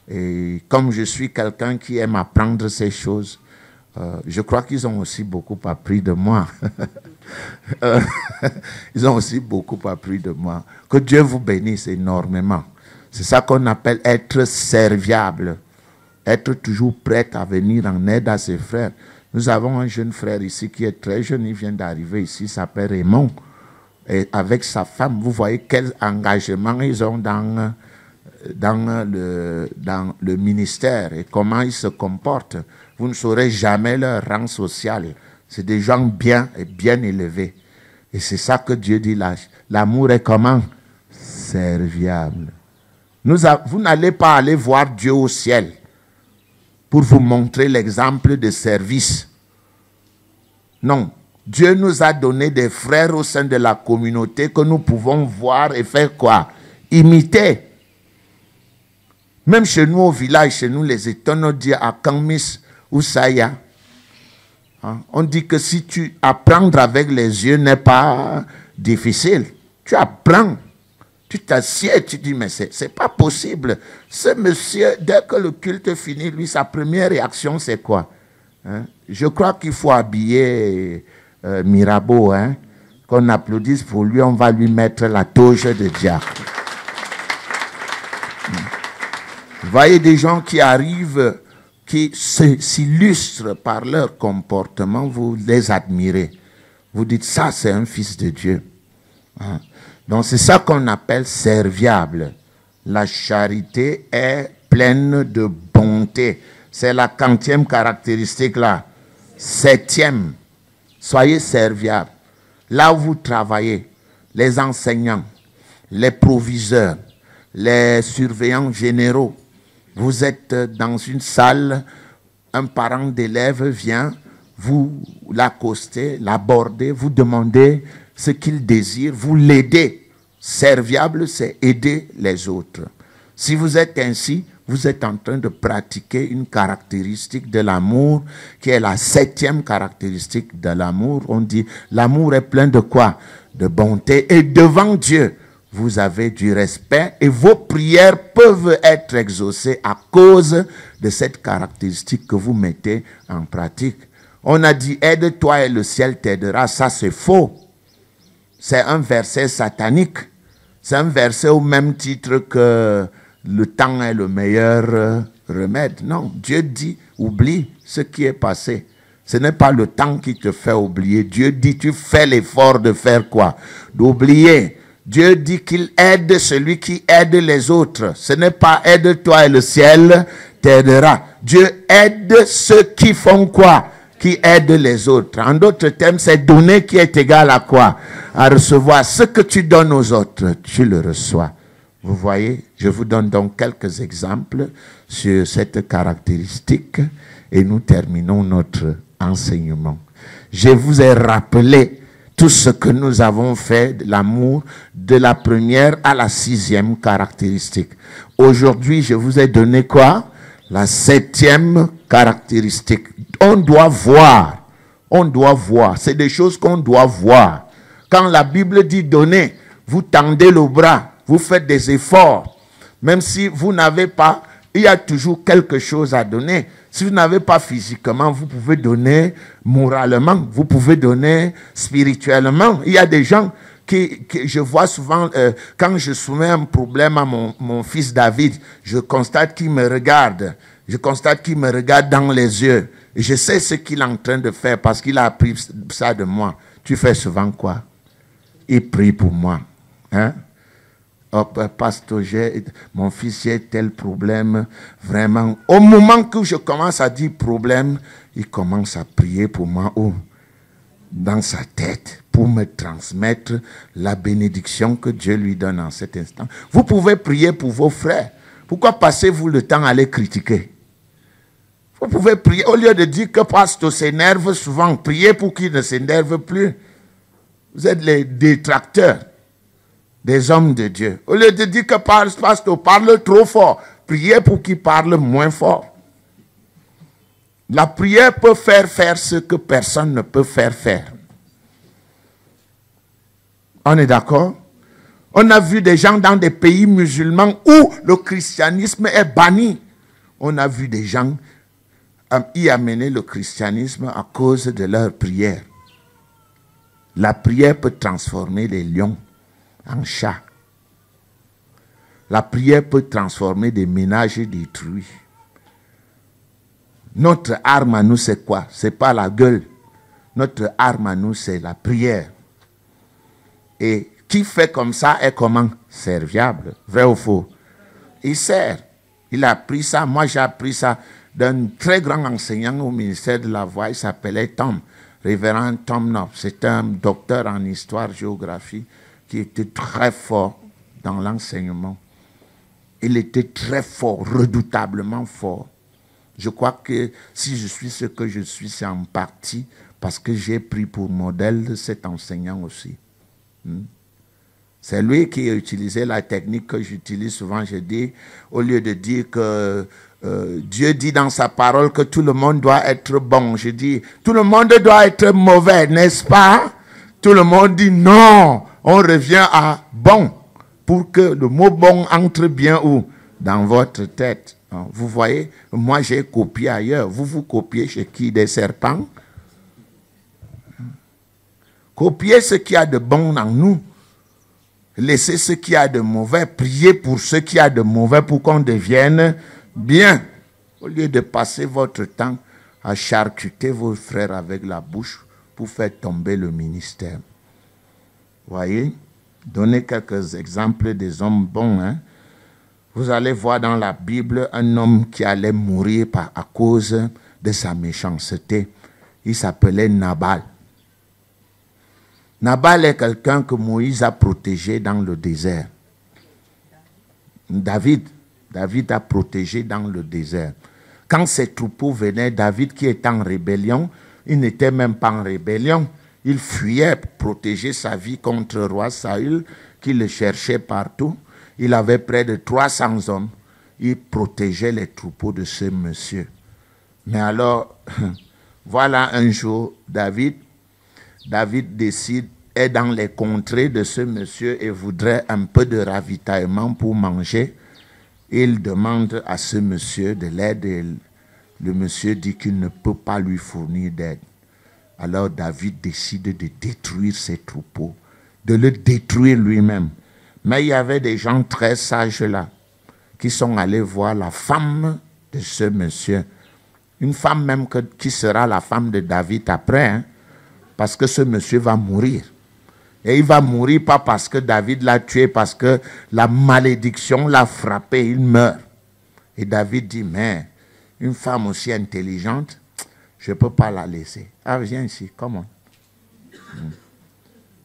Et comme je suis quelqu'un qui aime apprendre ces choses, je crois qu'ils ont aussi beaucoup appris de moi. Ils ont aussi beaucoup appris de moi. Que Dieu vous bénisse énormément. C'est ça qu'on appelle être serviable. Être toujours prêt à venir en aide à ses frères. Nous avons un jeune frère ici qui est très jeune. Il vient d'arriver ici, il s'appelle Raymond. Et avec sa femme, vous voyez quel engagement ils ont dans le ministère et comment ils se comportent. Vous ne saurez jamais leur rang social. C'est des gens bien et bien élevés. Et c'est ça que Dieu dit là. L'amour est comment? Serviable. Vous n'allez pas aller voir Dieu au ciel pour vous montrer l'exemple de service. Non. Dieu nous a donné des frères au sein de la communauté que nous pouvons voir et faire quoi? Imiter. Même chez nous au village, chez nous les États, on dit à Kangmis ou Saya. On dit que si tu apprendre avec les yeux n'est pas difficile. Tu apprends. Tu t'assieds, tu dis, mais c'est pas possible. Ce monsieur, dès que le culte finit, lui, sa première réaction, c'est quoi? Je crois qu'il faut habiller Mirabeau, hein, qu'on applaudisse pour lui, on va lui mettre la toge de diacre. Vous voyez des gens qui arrivent, qui s'illustrent par leur comportement, vous les admirez. Vous dites, ça c'est un fils de Dieu. Donc c'est ça qu'on appelle serviable. La charité est pleine de bonté. C'est la 40e caractéristique là. 7e, soyez serviable. Là où vous travaillez, les enseignants, les proviseurs, les surveillants généraux, vous êtes dans une salle, un parent d'élève vient, vous l'accostez, l'abordez, vous demandez ce qu'il désire, vous l'aidez. Serviable, c'est aider les autres. Si vous êtes ainsi, vous êtes en train de pratiquer une caractéristique de l'amour qui est la 7e caractéristique de l'amour. On dit l'amour est plein de quoi? De bonté. Et devant Dieu, vous avez du respect et vos prières peuvent être exaucées à cause de cette caractéristique que vous mettez en pratique. On a dit aide-toi et le ciel t'aidera. Ça c'est faux. C'est un verset satanique. C'est un verset au même titre que le temps est le meilleur remède. Non, Dieu dit, oublie ce qui est passé. Ce n'est pas le temps qui te fait oublier. Dieu dit, tu fais l'effort de faire quoi? D'oublier. Dieu dit qu'il aide celui qui aide les autres. Ce n'est pas aide-toi et le ciel t'aidera. Dieu aide ceux qui font quoi? Qui aident les autres. En d'autres termes, c'est donner qui est égal à quoi? À recevoir. Ce que tu donnes aux autres, tu le reçois. Vous voyez, je vous donne donc quelques exemples sur cette caractéristique et nous terminons notre enseignement. Je vous ai rappelé tout ce que nous avons fait de l'amour de la première à la 6e caractéristique. Aujourd'hui, je vous ai donné quoi? La 7e caractéristique. On doit voir. On doit voir. C'est des choses qu'on doit voir. Quand la Bible dit donner, vous tendez le bras, vous faites des efforts. Même si vous n'avez pas, il y a toujours quelque chose à donner. Si vous n'avez pas physiquement, vous pouvez donner moralement, vous pouvez donner spirituellement. Il y a des gens que je vois souvent, quand je soumets un problème à mon fils David, je constate qu'il me regarde. Je constate qu'il me regarde dans les yeux. Et je sais ce qu'il est en train de faire parce qu'il a appris ça de moi. Tu fais souvent quoi? Il prie pour moi. Hein? Oh, pasteur, mon fils, j'ai tel problème, vraiment. Au moment que je commence à dire problème, il commence à prier pour moi dans sa tête pour me transmettre la bénédiction que Dieu lui donne en cet instant. Vous pouvez prier pour vos frères. Pourquoi passez-vous le temps à les critiquer? Vous pouvez prier, au lieu de dire que pasteur s'énerve souvent, priez pour qu'il ne s'énerve plus. Vous êtes les détracteurs des hommes de Dieu. Au lieu de dire que pasteur parle trop fort, priez pour qu'il parle moins fort. La prière peut faire ce que personne ne peut faire. On est d'accord? On a vu des gens dans des pays musulmans où le christianisme est banni. On a vu des gens y amener le christianisme à cause de leur prière. La prière peut transformer les lions en chats. La prière peut transformer des ménages détruits. Notre arme à nous, c'est quoi? C'est pas la gueule. Notre arme à nous, c'est la prière. Et qui fait comme ça est comment? Serviable. Vrai ou faux? Il sert. Il a appris ça. Moi, j'ai appris ça d'un très grand enseignant au ministère de la Voix. Il s'appelait Tom. Révérend Tom Knopf. C'est un docteur en histoire-géographie qui était très fort dans l'enseignement. Il était très fort, redoutablement fort. Je crois que si je suis ce que je suis, c'est en partie parce que j'ai pris pour modèle cet enseignant aussi. C'est lui qui a utilisé la technique que j'utilise souvent. Je dis, au lieu de dire que Dieu dit dans sa parole que tout le monde doit être bon, je dis, tout le monde doit être mauvais, n'est-ce pas? Tout le monde dit non, on revient à bon, pour que le mot bon entre bien où? Dans votre tête. Vous voyez, moi j'ai copié ailleurs. Vous copiez chez qui? Des serpents? Copiez ce qu'il y a de bon en nous. Laissez ce qu'il y a de mauvais. Priez pour ce qu'il y a de mauvais pour qu'on devienne bien. Au lieu de passer votre temps à charcuter vos frères avec la bouche pour faire tomber le ministère. Voyez? Donnez quelques exemples des hommes bons. Hein? Vous allez voir dans la Bible un homme qui allait mourir à cause de sa méchanceté. Il s'appelait Nabal. Nabal est quelqu'un que Moïse a protégé dans le désert. David a protégé dans le désert. Quand ses troupeaux venaient, David qui était en rébellion, il n'était même pas en rébellion. Il fuyait pour protéger sa vie contre le roi Saül qui le cherchait partout. Il avait près de 300 hommes. Il protégeait les troupeaux de ce monsieur. Mais alors, voilà un jour, David décide, est dans les contrées de ce monsieur et voudrait un peu de ravitaillement pour manger. Il demande à ce monsieur de l'aide et le monsieur dit qu'il ne peut pas lui fournir d'aide. Alors David décide de détruire ses troupeaux, de le détruire lui-même. Mais il y avait des gens très sages là qui sont allés voir la femme de ce monsieur Une femme même qui sera la femme de David après, hein, parce que ce monsieur va mourir. Et il va mourir pas parce que David l'a tué, parce que la malédiction l'a frappé, il meurt. Et David dit, mais une femme aussi intelligente, je ne peux pas la laisser. Ah, viens ici, come on.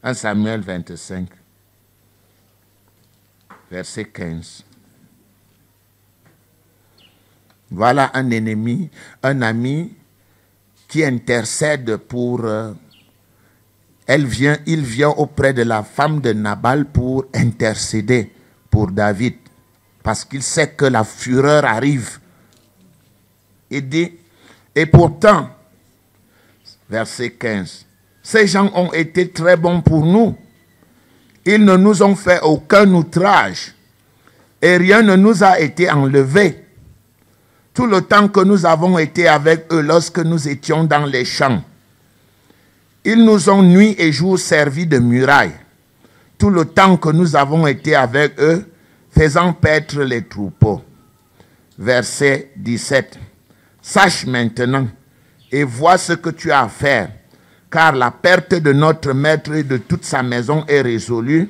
1 Samuel 25, verset 15. Voilà un ennemi, un ami qui intercède pour... il vient auprès de la femme de Nabal pour intercéder pour David. Parce qu'il sait que la fureur arrive. Il dit, et pourtant, verset 15, ces gens ont été très bons pour nous. Ils ne nous ont fait aucun outrage et rien ne nous a été enlevé. Tout le temps que nous avons été avec eux lorsque nous étions dans les champs, ils nous ont nuit et jour servi de muraille. Tout le temps que nous avons été avec eux, faisant paître les troupeaux. Verset 17. Sache maintenant et vois ce que tu as à faire, car la perte de notre maître et de toute sa maison est résolue,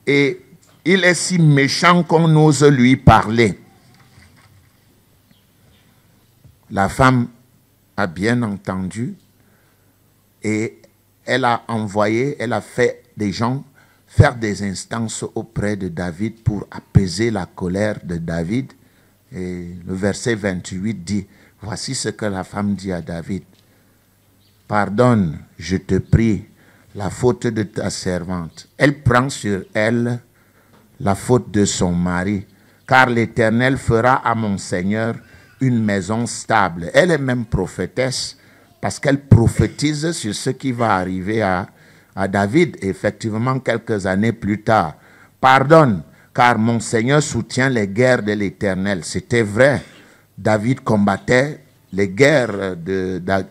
et il est si méchant qu'on ose lui parler. La femme a bien entendu et elle a envoyé, elle a fait des gens faire des instances auprès de David pour apaiser la colère de David. Et le verset 28 dit, voici ce que la femme dit à David. Pardonne, je te prie, la faute de ta servante. Elle prend sur elle la faute de son mari, car l'Éternel fera à mon Seigneur une maison stable. Elle est même prophétesse parce qu'elle prophétise sur ce qui va arriver à David, effectivement, quelques années plus tard. Pardonne, car mon Seigneur soutient les guerres de l'Éternel. C'était vrai. David combattait les guerres,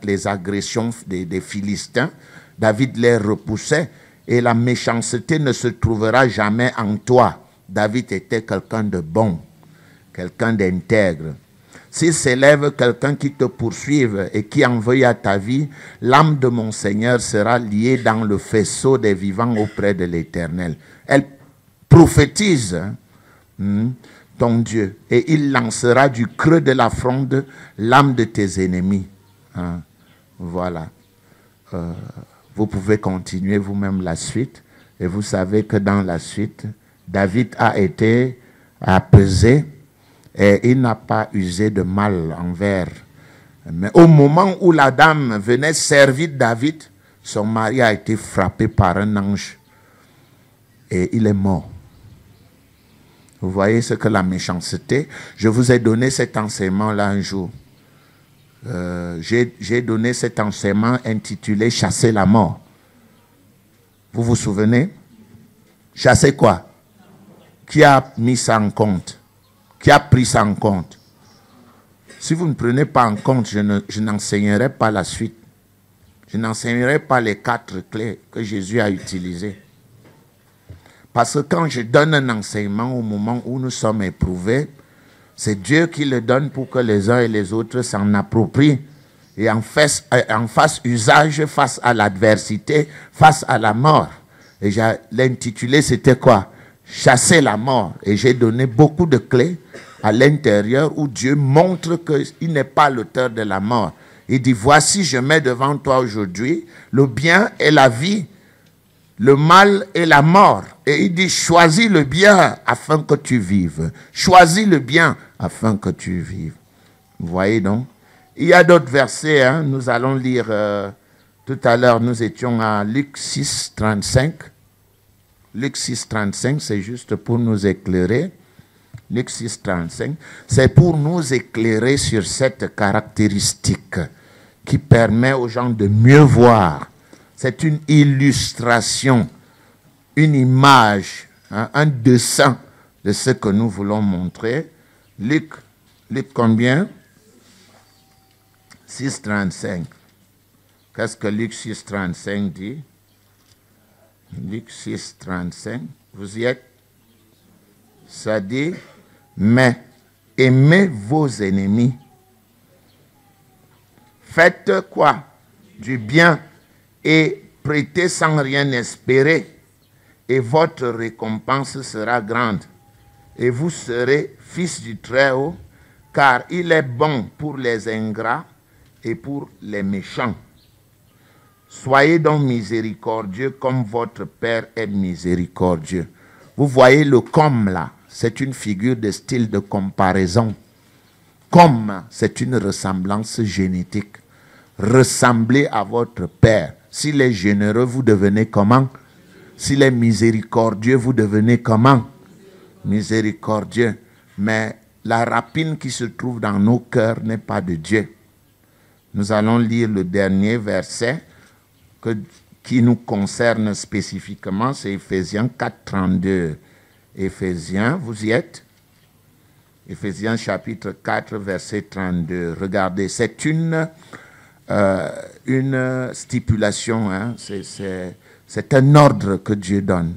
les agressions des Philistins. David les repoussait et la méchanceté ne se trouvera jamais en toi. David était quelqu'un de bon, quelqu'un d'intègre. S'il s'élève quelqu'un qui te poursuive et qui en veuille à ta vie, l'âme de mon Seigneur sera liée dans le faisceau des vivants auprès de l'Éternel. Elle prophétise ton Dieu et il lancera du creux de la fronde l'âme de tes ennemis. Voilà. Vous pouvez continuer vous-même la suite et vous savez que dans la suite, David a été apaisé. Et il n'a pas usé de mal envers. Mais au moment où la dame venait servir David, son mari a été frappé par un ange. Et il est mort. Vous voyez ce que la méchanceté... Je vous ai donné cet enseignement-là un jour. J'ai donné cet enseignement intitulé « Chasser la mort ». Vous vous souvenez? Chasser quoi? Qui a mis ça en compte? Qui a pris ça en compte? Si vous ne prenez pas en compte, je n'enseignerai pas la suite. Je n'enseignerai pas les 4 clés que Jésus a utilisées. Parce que quand je donne un enseignement au moment où nous sommes éprouvés, c'est Dieu qui le donne pour que les uns et les autres s'en approprient et en fassent usage face à l'adversité, face à la mort. Et l'intitulé, c'était quoi? Chasser la mort. Et j'ai donné beaucoup de clés à l'intérieur où Dieu montre qu'il n'est pas l'auteur de la mort. Il dit, voici, je mets devant toi aujourd'hui le bien et la vie, le mal et la mort. Et il dit, choisis le bien afin que tu vives. Choisis le bien afin que tu vives. Vous voyez donc? Il y a d'autres versets, hein, nous allons lire, tout à l'heure nous étions à Luc 6, 35. Luc 6, 35, c'est juste pour nous éclairer. Luc 6, 35, c'est pour nous éclairer sur cette caractéristique qui permet aux gens de mieux voir. C'est une illustration, une image, hein, un dessin de ce que nous voulons montrer. Luc combien? 6, 35. Qu'est-ce que Luc 6, 35 dit? Luc 6, 35. Vous y êtes? Ça dit, mais aimez vos ennemis, Faites quoi? Du bien et prêtez sans rien espérer, et votre récompense sera grande. Et vous serez fils du Très-Haut, car il est bon pour les ingrats et pour les méchants. Soyez donc miséricordieux comme votre Père est miséricordieux. Vous voyez le comme là, c'est une figure de style de comparaison. Comme, c'est une ressemblance génétique. Ressemblez à votre Père. S'il est généreux, vous devenez comment? S'il est miséricordieux, vous devenez comment? Miséricordieux. Mais la rapine qui se trouve dans nos cœurs n'est pas de Dieu. Nous allons lire le dernier verset qui nous concerne spécifiquement, c'est Éphésiens 4, 32. Éphésiens, vous y êtes? Éphésiens chapitre 4, verset 32. Regardez, c'est une stipulation, hein? C'est un ordre que Dieu donne.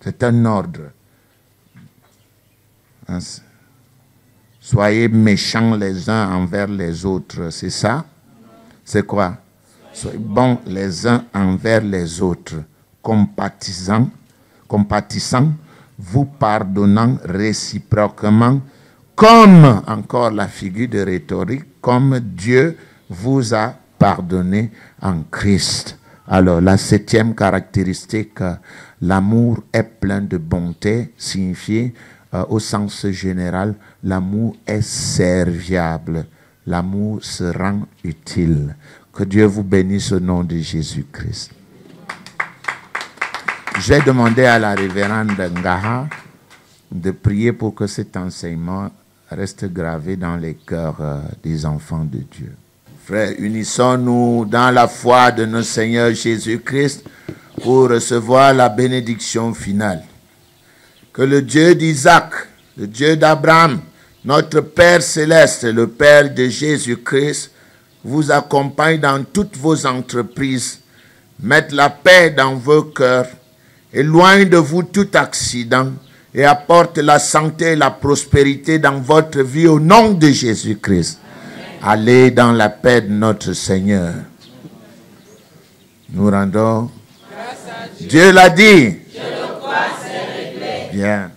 C'est un ordre. Hein? Soyez méchants les uns envers les autres, c'est ça? C'est quoi? Soyez bons les uns envers les autres, compatissants, vous pardonnant réciproquement, comme, encore la figure de rhétorique, comme Dieu vous a pardonné en Christ. Alors, la 7e caractéristique, l'amour est plein de bonté, signifié au sens général, l'amour est serviable, l'amour se rend utile. Que Dieu vous bénisse au nom de Jésus-Christ. J'ai demandé à la révérende Ngaha de prier pour que cet enseignement reste gravé dans les cœurs des enfants de Dieu. Frères, unissons-nous dans la foi de notre Seigneur Jésus-Christ pour recevoir la bénédiction finale. Que le Dieu d'Isaac, le Dieu d'Abraham, notre Père céleste, le Père de Jésus-Christ, vous accompagne dans toutes vos entreprises, mette la paix dans vos cœurs, éloigne de vous tout accident et apporte la santé et la prospérité dans votre vie au nom de Jésus-Christ. Allez dans la paix de notre Seigneur. Nous rendons. Dieu l'a dit. Je le crois, c'est réglé. Bien.